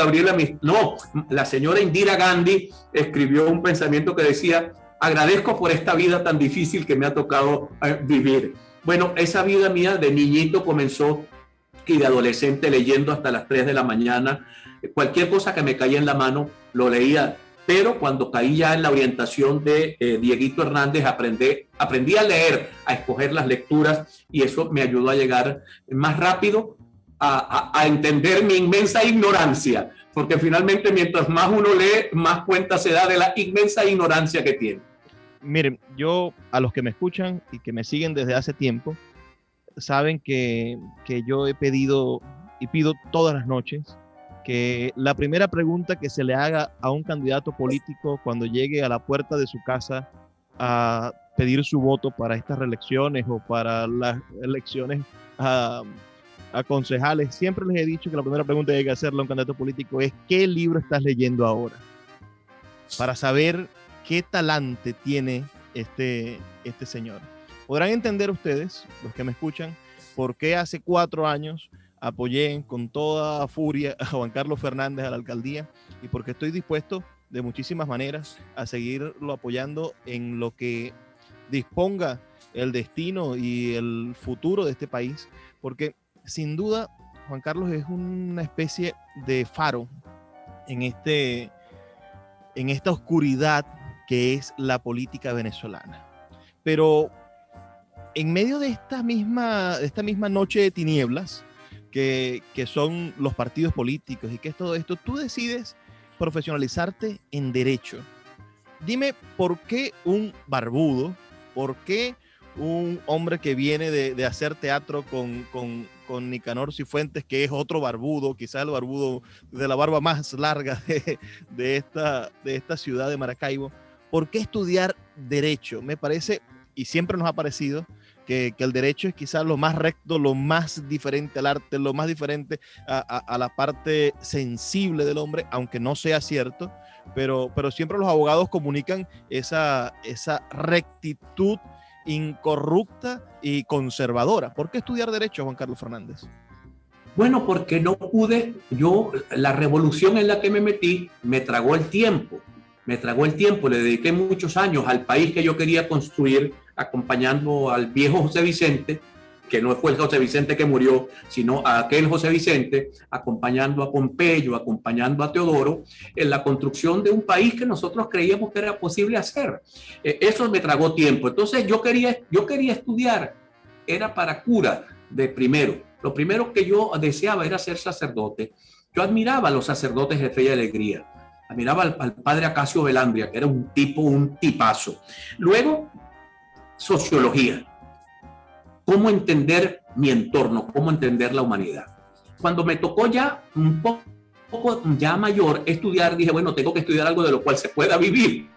la señora Indira Gandhi escribió un pensamiento que decía: agradezco por esta vida tan difícil que me ha tocado vivir. Bueno, esa vida mía de niñito comenzó, y de adolescente leyendo hasta las 3 de la mañana. Cualquier cosa que me caía en la mano lo leía. Pero cuando caí ya en la orientación de Dieguito Hernández, aprendí a leer, a escoger las lecturas, y eso me ayudó a llegar más rápido a entender mi inmensa ignorancia, porque finalmente mientras más uno lee, más cuenta se da de la inmensa ignorancia que tiene.
Miren, yo, a los que me escuchan y que me siguen desde hace tiempo, saben que yo he pedido y pido todas las noches que la primera pregunta que se le haga a un candidato político cuando llegue a la puerta de su casa a pedir su voto para estas reelecciones o para las elecciones a concejales, siempre les he dicho que la primera pregunta que hay que hacerle a un candidato político es: ¿qué libro estás leyendo ahora? Para saber qué talante tiene este señor. Podrán entender ustedes, los que me escuchan, por qué hace 4 años apoyé con toda furia a Juan Carlos Fernández a la alcaldía, y porque estoy dispuesto de muchísimas maneras a seguirlo apoyando en lo que disponga el destino y el futuro de este país, porque sin duda Juan Carlos es una especie de faro en esta oscuridad que es la política venezolana. Pero en medio de esta misma noche de tinieblas que son los partidos políticos y que es todo esto, tú decides profesionalizarte en derecho. Dime, ¿por qué un barbudo? ¿Por qué un hombre que viene de hacer teatro con Nicanor Cifuentes, que es otro barbudo, quizás el barbudo de la barba más larga de esta ciudad de Maracaibo? ¿Por qué estudiar derecho? Me parece, y siempre nos ha parecido, que el derecho es quizás lo más recto, lo más diferente al arte, lo más diferente a la parte sensible del hombre, aunque no sea cierto, pero siempre los abogados comunican esa rectitud incorrupta y conservadora. ¿Por qué estudiar derecho, Juan Carlos Fernández?
Bueno, porque no pude, la revolución en la que me metí me tragó el tiempo, le dediqué muchos años al país que yo quería construir, acompañando al viejo José Vicente, que no fue el José Vicente que murió, sino a aquel José Vicente, acompañando a Pompeyo, acompañando a Teodoro, en la construcción de un país que nosotros creíamos que era posible hacer. Eso me tragó tiempo. Entonces yo quería estudiar, era para cura de primero. Lo primero que yo deseaba era ser sacerdote. Yo admiraba a los sacerdotes de Fe y Alegría. Admiraba al padre Acacio Velandria, que era un tipazo. Luego, sociología. Cómo entender mi entorno, cómo entender la humanidad. Cuando me tocó ya un poco ya mayor estudiar, dije, bueno, tengo que estudiar algo de lo cual se pueda vivir.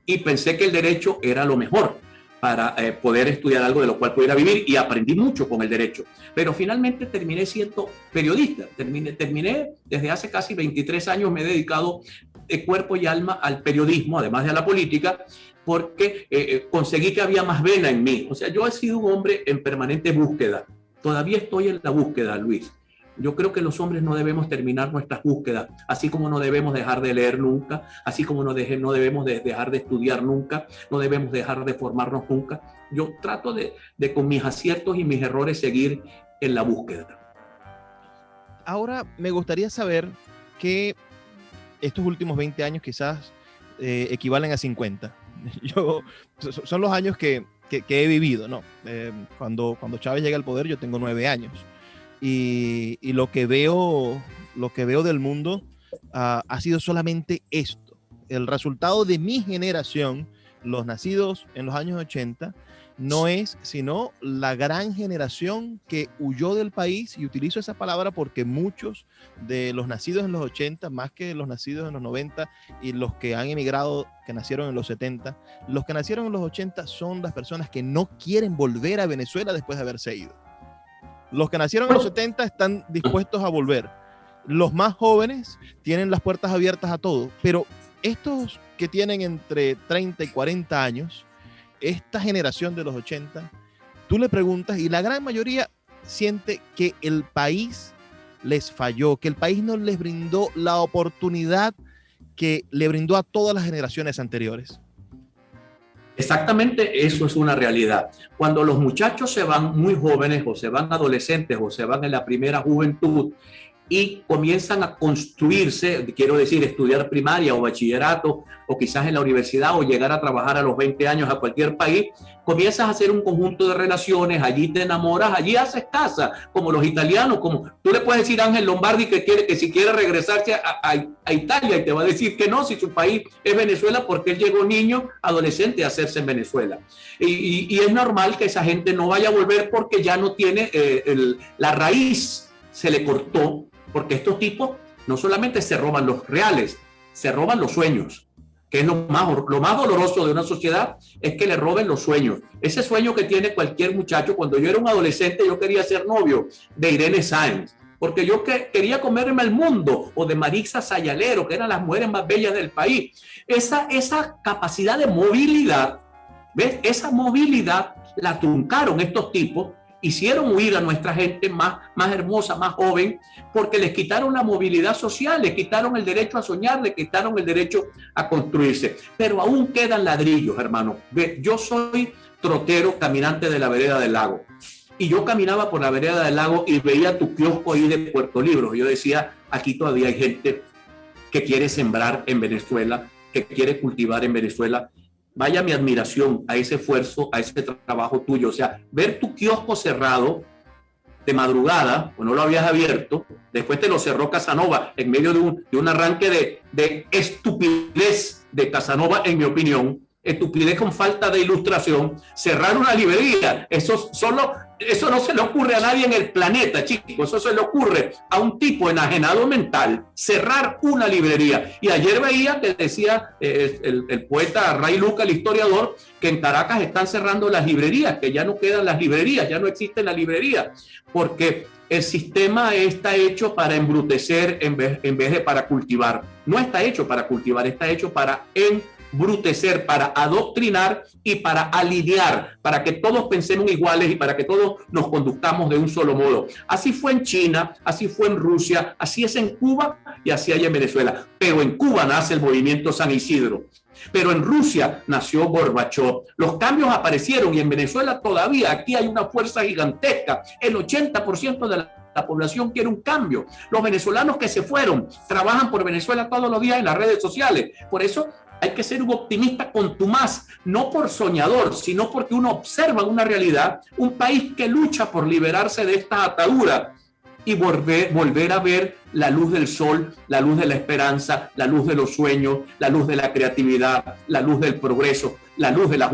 Y pensé que el derecho era lo mejor para poder estudiar algo de lo cual pudiera vivir, y aprendí mucho con el derecho. Pero finalmente terminé siendo periodista. Terminé desde hace casi 23 años, me he dedicado de cuerpo y alma al periodismo, además de a la política, porque conseguí que había más vena en mí. O sea, yo he sido un hombre en permanente búsqueda. Todavía estoy en la búsqueda, Luis. Yo creo que los hombres no debemos terminar nuestras búsquedas, así como no debemos dejar de leer nunca, así como no debemos dejar de estudiar nunca, no debemos dejar de formarnos nunca. Yo trato de con mis aciertos y mis errores seguir en la búsqueda.
Ahora me gustaría saber que estos últimos 20 años quizás equivalen a 50. Son los años que he vivido, ¿no? Cuando Chávez llega al poder yo tengo 9 años. Y lo que veo del mundo ha sido solamente esto. El resultado de mi generación, los nacidos en los años 80, no es sino la gran generación que huyó del país, y utilizo esa palabra porque muchos de los nacidos en los 80, más que los nacidos en los 90 y los que han emigrado, que nacieron en los 70, los que nacieron en los 80 son las personas que no quieren volver a Venezuela después de haberse ido. Los que nacieron en los 70 están dispuestos a volver. Los más jóvenes tienen las puertas abiertas a todo, pero estos que tienen entre 30 y 40 años, esta generación de los 80, tú le preguntas y la gran mayoría siente que el país les falló, que el país no les brindó la oportunidad que le brindó a todas las generaciones anteriores.
Exactamente, eso es una realidad. Cuando los muchachos se van muy jóvenes o se van adolescentes o se van en la primera juventud y comienzan a construirse, quiero decir, estudiar primaria o bachillerato o quizás en la universidad o llegar a trabajar a los 20 años a cualquier país, comienzas a hacer un conjunto de relaciones, allí te enamoras, allí haces casa, como los italianos, como tú le puedes decir a Ángel Lombardi que si quiere regresarse a Italia y te va a decir que no, si su país es Venezuela, porque él llegó niño, adolescente a hacerse en Venezuela. Y es normal que esa gente no vaya a volver porque ya no tiene la raíz, se le cortó, porque estos tipos no solamente se roban los reales, se roban los sueños, que es lo más doloroso de una sociedad, es que le roben los sueños. Ese sueño que tiene cualquier muchacho. Cuando yo era un adolescente, yo quería ser novio de Irene Sáenz, porque yo quería comerme el mundo, o de Marisa Sayalero, que eran las mujeres más bellas del país. Esa capacidad de movilidad, ¿ves? Esa movilidad la truncaron estos tipos. Hicieron huir a nuestra gente más hermosa, más joven, porque les quitaron la movilidad social, les quitaron el derecho a soñar, les quitaron el derecho a construirse. Pero aún quedan ladrillos, hermano. Yo soy trotero, caminante de la vereda del lago. Y yo caminaba por la vereda del lago y veía tu kiosco ahí de Puerto Libros. Yo decía, aquí todavía hay gente que quiere sembrar en Venezuela, que quiere cultivar en Venezuela. Vaya mi admiración a ese esfuerzo, a ese trabajo tuyo. O sea, ver tu kiosco cerrado de madrugada, o no lo habías abierto, después te lo cerró Casanova en medio de un arranque de estupidez de Casanova, en mi opinión, estupidez con falta de ilustración, cerrar una librería. Eso no se le ocurre a nadie en el planeta, chicos. Eso se le ocurre a un tipo enajenado mental, cerrar una librería. Y ayer veía que decía el poeta Ray Luca, el historiador, que en Caracas están cerrando las librerías, que ya no quedan las librerías, ya no existen las librerías, porque el sistema está hecho para embrutecer en vez de para cultivar. No está hecho para cultivar, está hecho para embrutecer, para adoctrinar y para alinear, para que todos pensemos iguales y para que todos nos conduzcamos de un solo modo. Así fue en China, así fue en Rusia, así es en Cuba y así hay en Venezuela. Pero en Cuba nace el movimiento San Isidro. Pero en Rusia nació Gorbachov. Los cambios aparecieron y en Venezuela todavía aquí hay una fuerza gigantesca. El 80% de la población quiere un cambio. Los venezolanos que se fueron trabajan por Venezuela todos los días en las redes sociales. Por eso hay que ser un optimista contumaz, no por soñador, sino porque uno observa una realidad, un país que lucha por liberarse de esta atadura y volver a ver la luz del sol, la luz de la esperanza, la luz de los sueños, la luz de la creatividad, la luz del progreso, la luz de la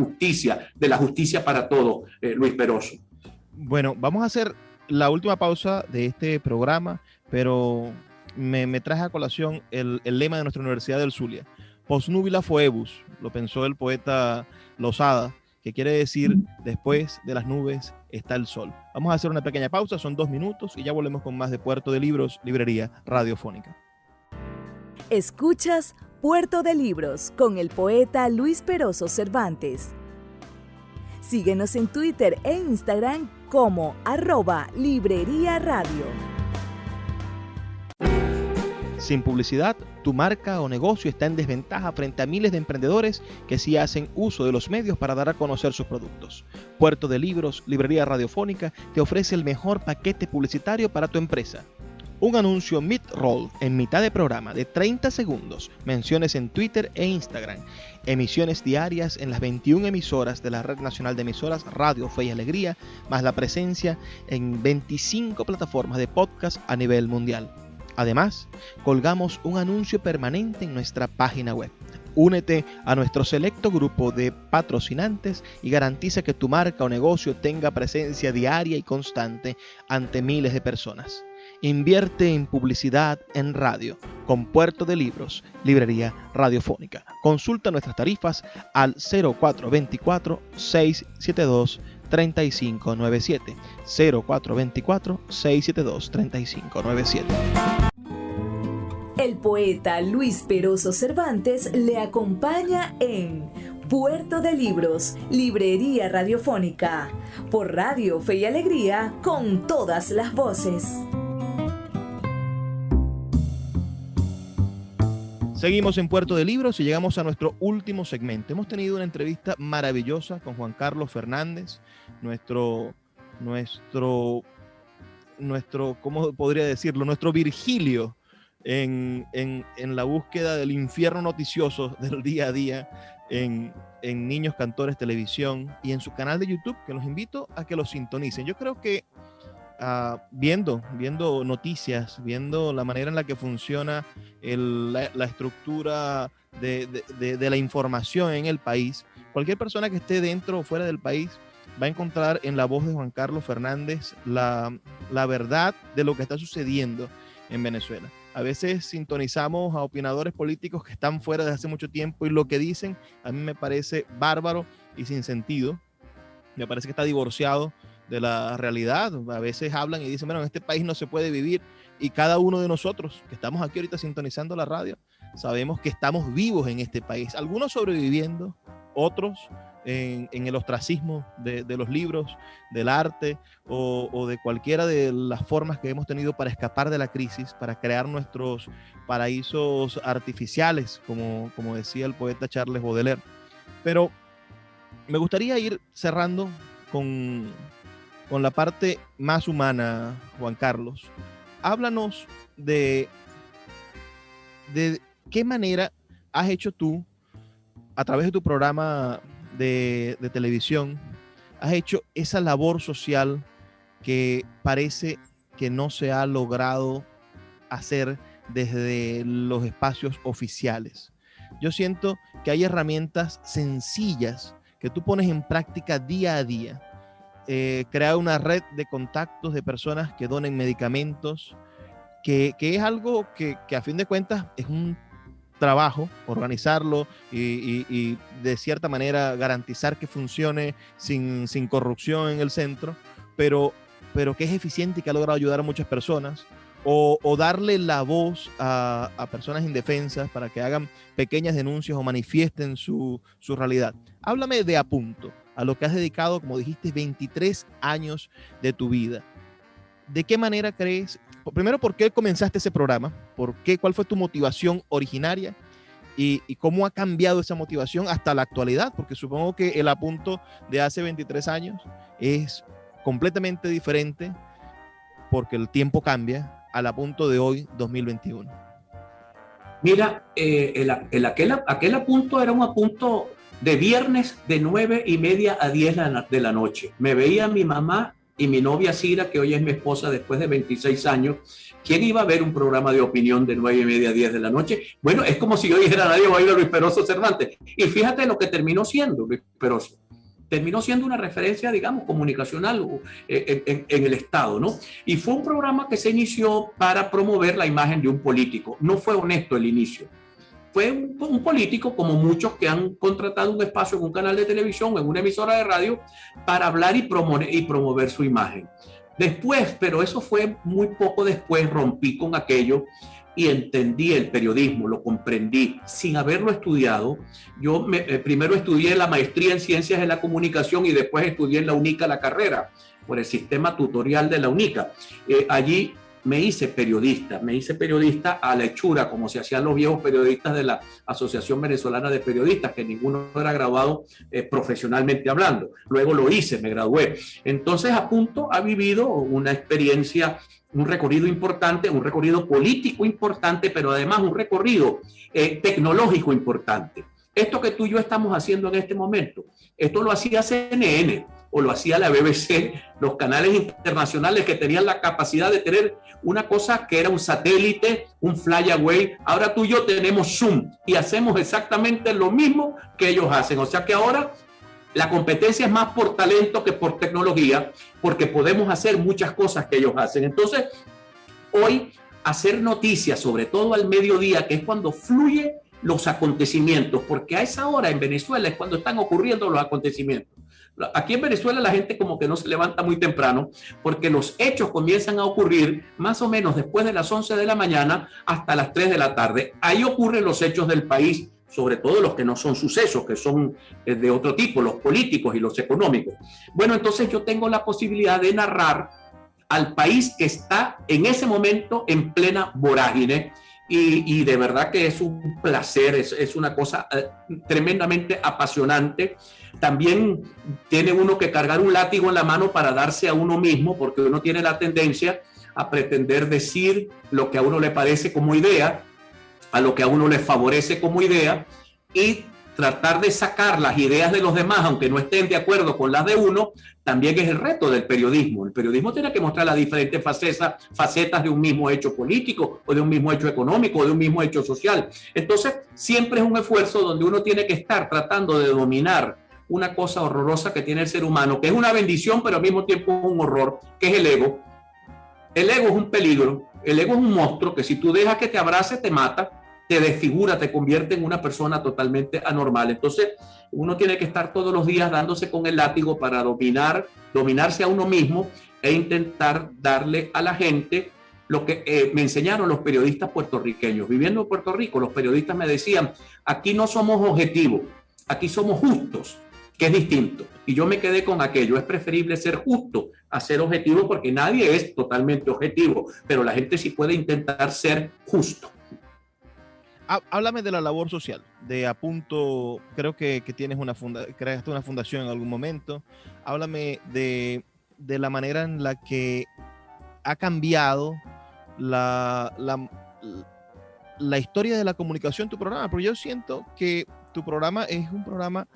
justicia para todos, Luis Peroso.
Bueno, vamos a hacer la última pausa de este programa, pero me traje a colación el lema de nuestra Universidad del Zulia. Post nubila foebus, lo pensó el poeta Losada, que quiere decir después de las nubes está el sol. Vamos a hacer una pequeña pausa, son 2 minutos y ya volvemos con más de Puerto de Libros, librería radiofónica.
Escuchas Puerto de Libros con el poeta Luis Peroso Cervantes. Síguenos en Twitter e Instagram como @Librería Radio.
Sin publicidad, tu marca o negocio está en desventaja frente a miles de emprendedores que sí hacen uso de los medios para dar a conocer sus productos. Puerto de Libros, librería radiofónica, te ofrece el mejor paquete publicitario para tu empresa. Un anuncio mid-roll en mitad de programa de 30 segundos, menciones en Twitter e Instagram, emisiones diarias en las 21 emisoras de la Red Nacional de Emisoras Radio Fe y Alegría, más la presencia en 25 plataformas de podcast a nivel mundial. Además, colgamos un anuncio permanente en nuestra página web. Únete a nuestro selecto grupo de patrocinantes y garantiza que tu marca o negocio tenga presencia diaria y constante ante miles de personas. Invierte en publicidad en radio con Puerto de Libros, librería radiofónica. Consulta nuestras tarifas al 0424-672 3597. 0424-672-3597.
El poeta Luis Peroso Cervantes le acompaña en Puerto de Libros, Librería Radiofónica, por Radio Fe y Alegría, con todas las voces.
Seguimos en Puerto de Libros y llegamos a nuestro último segmento. Hemos tenido una entrevista maravillosa con Juan Carlos Fernández, nuestro, ¿cómo podría decirlo? Nuestro Virgilio en la búsqueda del infierno noticioso del día a día en Niños Cantores Televisión y en su canal de YouTube, que los invito a que lo sintonicen. Yo creo que viendo noticias, viendo la manera en la que funciona la estructura de la información en el país, cualquier persona que esté dentro o fuera del país va a encontrar en la voz de Juan Carlos Fernández la verdad de lo que está sucediendo en Venezuela. A veces sintonizamos a opinadores políticos que están fuera desde hace mucho tiempo y lo que dicen a mí me parece bárbaro y sin sentido. Me parece que está divorciado de la realidad. A veces hablan y dicen, bueno, en este país no se puede vivir, y cada uno de nosotros que estamos aquí ahorita sintonizando la radio sabemos que estamos vivos en este país, algunos sobreviviendo, otros en el ostracismo de los libros, del arte o de cualquiera de las formas que hemos tenido para escapar de la crisis, para crear nuestros paraísos artificiales, como decía el poeta Charles Baudelaire. Pero me gustaría ir cerrando con la parte más humana, Juan Carlos. Háblanos de qué manera has hecho tú, a través de tu programa de televisión, has hecho esa labor social que parece que no se ha logrado hacer desde los espacios oficiales. Yo siento que hay herramientas sencillas que tú pones en práctica día a día. Crear una red de contactos de personas que donen medicamentos, que es algo que a fin de cuentas es un trabajo, organizarlo y de cierta manera garantizar que funcione sin corrupción en el centro, pero que es eficiente y que ha logrado ayudar a muchas personas, o darle la voz a personas indefensas para que hagan pequeñas denuncias o manifiesten su realidad. Háblame de Apunto, a lo que has dedicado, como dijiste, 23 años de tu vida. ¿De qué manera crees? Primero, ¿por qué comenzaste ese programa? ¿Cuál fue tu motivación originaria? ¿Y cómo ha cambiado esa motivación hasta la actualidad? Porque supongo que el Apunto de hace 23 años es completamente diferente, porque el tiempo cambia, al Apunto de hoy, 2021.
Mira, aquel Apunto era un Apunto de viernes de 9:30 a 10 de la noche. Me veía mi mamá y mi novia Cira, que hoy es mi esposa después de 26 años. ¿Quién iba a ver un programa de opinión de 9:30 a 10 de la noche? Bueno, es como si yo dijera, nadie va a ir a Luis Peroso Cervantes. Y fíjate lo que terminó siendo Luis Peroso. Terminó siendo una referencia, digamos, comunicacional en el Estado, ¿no? Y fue un programa que se inició para promover la imagen de un político. No fue honesto el inicio. Fue un político, como muchos que han contratado un espacio en un canal de televisión, en una emisora de radio, para hablar y promover su imagen. Después, pero eso fue muy poco después, rompí con aquello y entendí el periodismo, lo comprendí sin haberlo estudiado. Yo primero estudié la maestría en Ciencias de la Comunicación y después estudié en la UNICA la carrera, por el sistema tutorial de la UNICA. Allí me hice periodista a la hechura, como se hacían los viejos periodistas de la Asociación Venezolana de Periodistas, que ninguno era graduado profesionalmente hablando. Luego lo hice, me gradué. Entonces, Apunto ha vivido una experiencia, un recorrido importante, un recorrido político importante, pero además un recorrido tecnológico importante. Esto que tú y yo estamos haciendo en este momento, esto lo hacía CNN o lo hacía la BBC, los canales internacionales que tenían la capacidad de tener una cosa que era un satélite, un flyaway. Ahora tú y yo tenemos Zoom y hacemos exactamente lo mismo que ellos hacen. O sea que ahora la competencia es más por talento que por tecnología, porque podemos hacer muchas cosas que ellos hacen. Entonces, hoy hacer noticias, sobre todo al mediodía, que es cuando fluye los acontecimientos, porque a esa hora en Venezuela es cuando están ocurriendo los acontecimientos. Aquí en Venezuela la gente como que no se levanta muy temprano porque los hechos comienzan a ocurrir más o menos después de las 11 de la mañana hasta las 3 de la tarde. Ahí ocurren los hechos del país, sobre todo los que no son sucesos, que son de otro tipo, los políticos y los económicos. Bueno, entonces yo tengo la posibilidad de narrar al país que está en ese momento en plena vorágine. Y de verdad que es un placer, es una cosa tremendamente apasionante. También tiene uno que cargar un látigo en la mano para darse a uno mismo, porque uno tiene la tendencia a pretender decir lo que a uno le parece como idea, a lo que a uno le favorece como idea, y tratar de sacar las ideas de los demás, aunque no estén de acuerdo con las de uno, también es el reto del periodismo. El periodismo tiene que mostrar las diferentes facetas de un mismo hecho político, o de un mismo hecho económico, o de un mismo hecho social. Entonces, siempre es un esfuerzo donde uno tiene que estar tratando de dominar una cosa horrorosa que tiene el ser humano, que es una bendición, pero al mismo tiempo es un horror, que es el ego. El ego es un peligro, el ego es un monstruo que si tú dejas que te abrace, te mata, te desfigura, te convierte en una persona totalmente anormal. Entonces, uno tiene que estar todos los días dándose con el látigo para dominarse a uno mismo e intentar darle a la gente lo que me enseñaron los periodistas puertorriqueños. Viviendo en Puerto Rico, los periodistas me decían, aquí no somos objetivos, aquí somos justos, que es distinto. Y yo me quedé con aquello, es preferible ser justo a ser objetivo, porque nadie es totalmente objetivo, pero la gente sí puede intentar ser justo.
Háblame de la labor social, de Apunto, creo que tienes creaste una fundación en algún momento. Háblame de la manera en la que ha cambiado la historia de la comunicación tu programa, porque yo siento que tu programa es un programa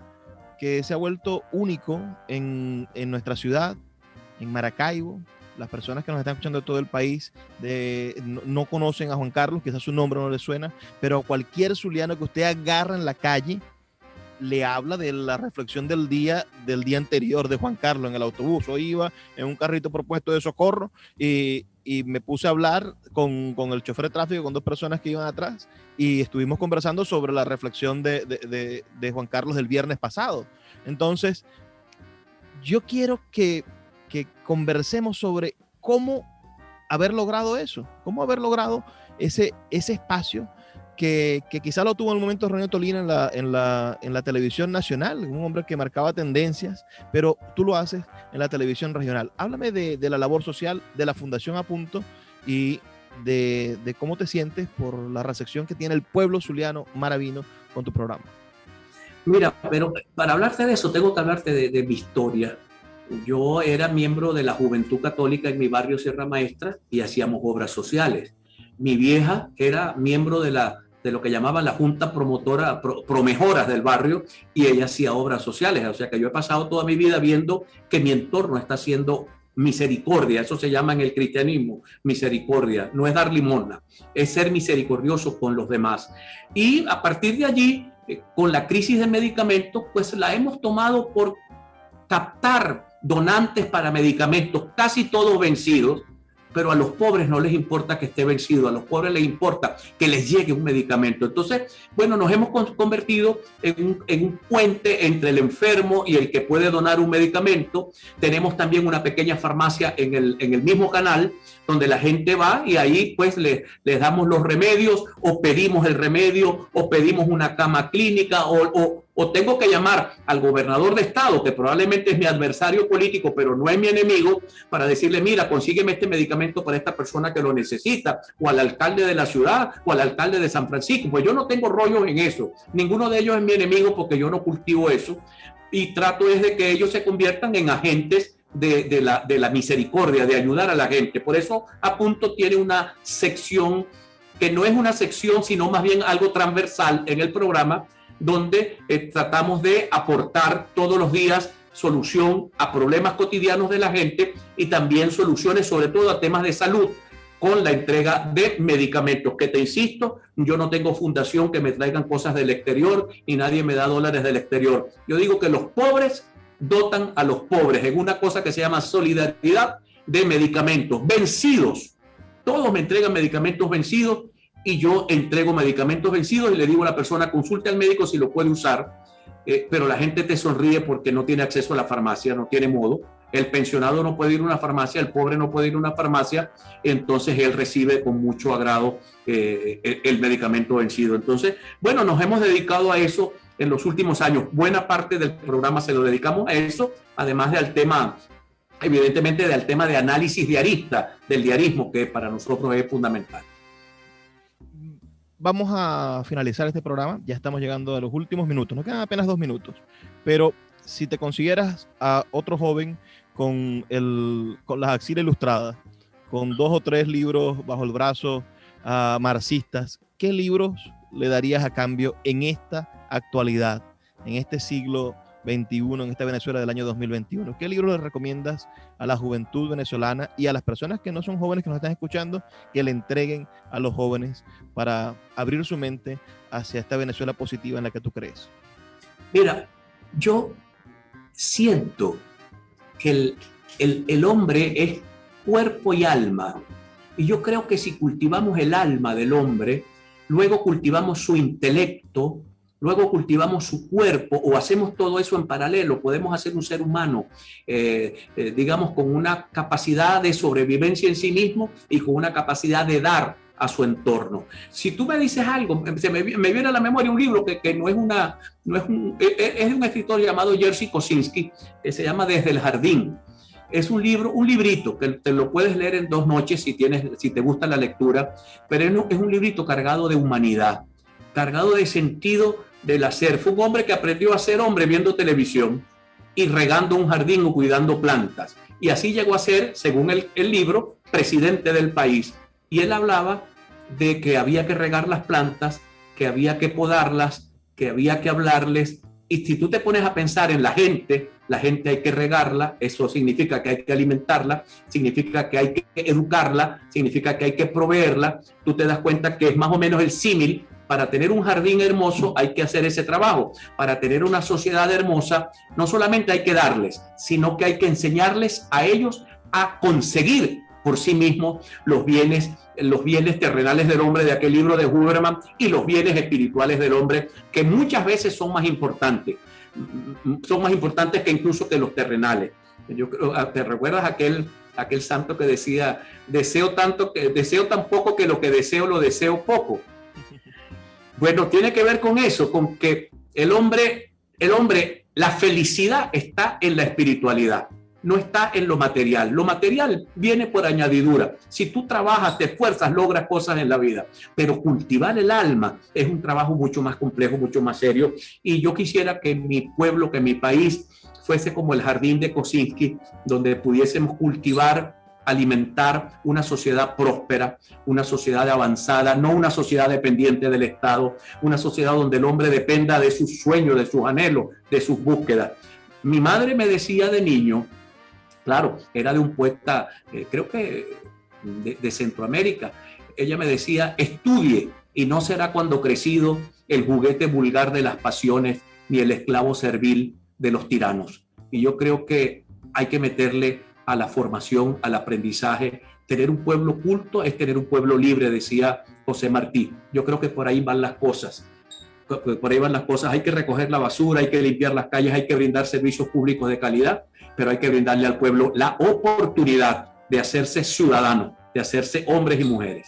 que se ha vuelto único en nuestra ciudad, en Maracaibo. Las personas que nos están escuchando de todo el país no conocen a Juan Carlos, quizás su nombre no les suena, pero cualquier zuliano que usted agarra en la calle le habla de la reflexión del día anterior de Juan Carlos en el autobús. Hoy iba en un carrito propuesto de socorro y me puse a hablar con el chofer de tráfico, con 2 personas que iban atrás, y estuvimos conversando sobre la reflexión de Juan Carlos del viernes pasado. Entonces, yo quiero que conversemos sobre cómo haber logrado eso, cómo haber logrado ese espacio que quizá lo tuvo en el momento René Tolina en la televisión nacional, un hombre que marcaba tendencias, pero tú lo haces en la televisión regional. Háblame de la labor social de la Fundación Apunto y de cómo te sientes por la recepción que tiene el pueblo zuliano maravino con tu programa.
Mira, pero para hablarte de eso tengo que hablarte de mi historia. Yo era miembro de la Juventud Católica en mi barrio Sierra Maestra y hacíamos obras sociales. Mi vieja era miembro de lo que llamaban la Junta Promotora, Promejoras del barrio, y ella hacía obras sociales. O sea que yo he pasado toda mi vida viendo que mi entorno está haciendo misericordia. Eso se llama en el cristianismo, misericordia. No es dar limosna, es ser misericordioso con los demás. Y a partir de allí, con la crisis de medicamentos, pues la hemos tomado por captar donantes para medicamentos, casi todos vencidos, pero a los pobres no les importa que esté vencido, a los pobres les importa que les llegue un medicamento. Entonces, bueno, nos hemos convertido en un puente entre el enfermo y el que puede donar un medicamento. Tenemos también una pequeña farmacia en el mismo canal, donde la gente va y ahí pues les damos los remedios, o pedimos el remedio, o pedimos una cama clínica, o tengo que llamar al gobernador de estado, que probablemente es mi adversario político, pero no es mi enemigo, para decirle, mira, consígueme este medicamento para esta persona que lo necesita, o al alcalde de la ciudad, o al alcalde de San Francisco. Pues yo no tengo rollos en eso. Ninguno de ellos es mi enemigo porque yo no cultivo eso. Y trato es de que ellos se conviertan en agentes de la misericordia, de ayudar a la gente. Por eso Apunto tiene una sección que no es una sección, sino más bien algo transversal en el programa, donde tratamos de aportar todos los días solución a problemas cotidianos de la gente y también soluciones sobre todo a temas de salud con la entrega de medicamentos, que te insisto, yo no tengo fundación que me traigan cosas del exterior y nadie me da dólares del exterior. Yo digo que los pobres dotan a los pobres en una cosa que se llama solidaridad de medicamentos vencidos. Todos me entregan medicamentos vencidos y yo entrego medicamentos vencidos y le digo a la persona, consulte al médico si lo puede usar. pero la gente te sonríe porque no tiene acceso a la farmacia, no tiene modo. El pensionado no puede ir a una farmacia, el pobre no puede ir a una farmacia, entonces él recibe con mucho agrado el medicamento vencido. Entonces, bueno, nos hemos dedicado a eso en los últimos años. Buena parte del programa se lo dedicamos a eso, además del tema, evidentemente, del tema de análisis diarista, del diarismo, que para nosotros es fundamental.
Vamos a finalizar este programa, ya estamos llegando a los últimos minutos, nos quedan apenas 2 minutos, pero si te consiguieras a otro joven con las axilas ilustradas, con 2 o 3 libros bajo el brazo, marxistas, ¿qué libros le darías a cambio en esta actualidad, en este siglo XXI, en esta Venezuela del año 2021? ¿Qué libros le recomiendas a la juventud venezolana y a las personas que no son jóvenes que nos están escuchando, que le entreguen a los jóvenes para abrir su mente hacia esta Venezuela positiva en la que tú crees?
Mira, yo siento que el hombre es cuerpo y alma, y yo creo que si cultivamos el alma del hombre, luego cultivamos su intelecto, luego cultivamos su cuerpo, o hacemos todo eso en paralelo, podemos hacer un ser humano, digamos, con una capacidad de sobrevivencia en sí mismo y con una capacidad de dar a su entorno. Si tú me dices algo, me viene a la memoria un libro que no es es de un escritor llamado Jerzy Kosinski, que se llama Desde el Jardín. Es un librito que te lo puedes leer en 2 noches si te gusta la lectura, pero es un librito cargado de humanidad, cargado de sentido del hacer. Fue un hombre que aprendió a ser hombre viendo televisión y regando un jardín o cuidando plantas. Y así llegó a ser, según el libro, presidente del país. Y él hablaba de que había que regar las plantas, que había que podarlas, que había que hablarles. Y si tú te pones a pensar en la gente hay que regarla, eso significa que hay que alimentarla, significa que hay que educarla, significa que hay que proveerla. Tú te das cuenta que es más o menos el símil. Para tener un jardín hermoso hay que hacer ese trabajo. Para tener una sociedad hermosa, no solamente hay que darles, sino que hay que enseñarles a ellos a conseguir por sí mismos los bienes terrenales del hombre de aquel libro de Huberman y los bienes espirituales del hombre, que muchas veces son más importantes que incluso que los terrenales. Yo creo, ¿te recuerdas aquel santo que decía, deseo tan poco que lo que deseo lo deseo poco? Bueno, tiene que ver con eso, con que el hombre, la felicidad está en la espiritualidad, no está en lo material. Lo material viene por añadidura. Si tú trabajas, te esfuerzas, logras cosas en la vida. Pero cultivar el alma es un trabajo mucho más complejo, mucho más serio. Y yo quisiera que mi pueblo, que mi país fuese como el jardín de Kosinski, donde pudiésemos cultivar, alimentar una sociedad próspera, una sociedad avanzada, no una sociedad dependiente del Estado, una sociedad donde el hombre dependa de sus sueños, de sus anhelos, de sus búsquedas. Mi madre me decía de niño, claro, era de un poeta, creo que de Centroamérica, ella me decía, estudie y no será cuando crecido el juguete vulgar de las pasiones ni el esclavo servil de los tiranos. Y yo creo que hay que meterle a la formación, al aprendizaje. Tener un pueblo culto es tener un pueblo libre, decía José Martí. Yo creo que por ahí van las cosas. Hay que recoger la basura, hay que limpiar las calles, hay que brindar servicios públicos de calidad, pero hay que brindarle al pueblo la oportunidad de hacerse ciudadano, de hacerse hombres y mujeres.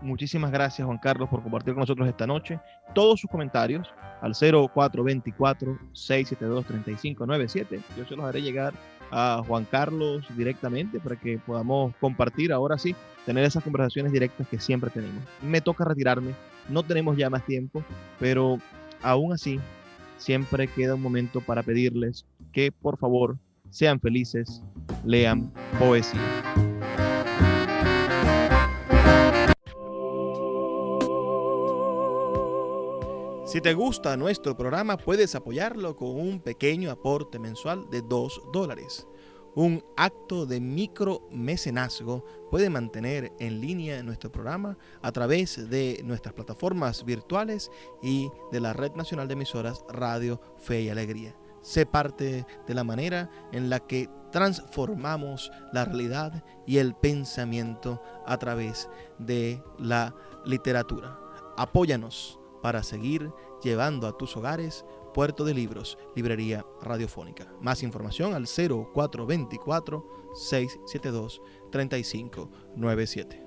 Muchísimas gracias, Juan Carlos, por compartir con nosotros esta noche. Todos sus comentarios al 0424-672-3597. Yo se los haré llegar a Juan Carlos directamente para que podamos compartir, ahora sí, tener esas conversaciones directas que siempre tenemos. Me toca retirarme, no tenemos ya más tiempo, pero aún así siempre queda un momento para pedirles que por favor sean felices, lean poesía. Si te gusta nuestro programa, puedes apoyarlo con un pequeño aporte mensual de $2. Un acto de micromecenazgo puede mantener en línea nuestro programa a través de nuestras plataformas virtuales y de la Red Nacional de Emisoras Radio Fe y Alegría. Sé parte de la manera en la que transformamos la realidad y el pensamiento a través de la literatura. Apóyanos para seguir llevando a tus hogares Puerto de Libros, librería radiofónica. Más información al 0424-672-3597.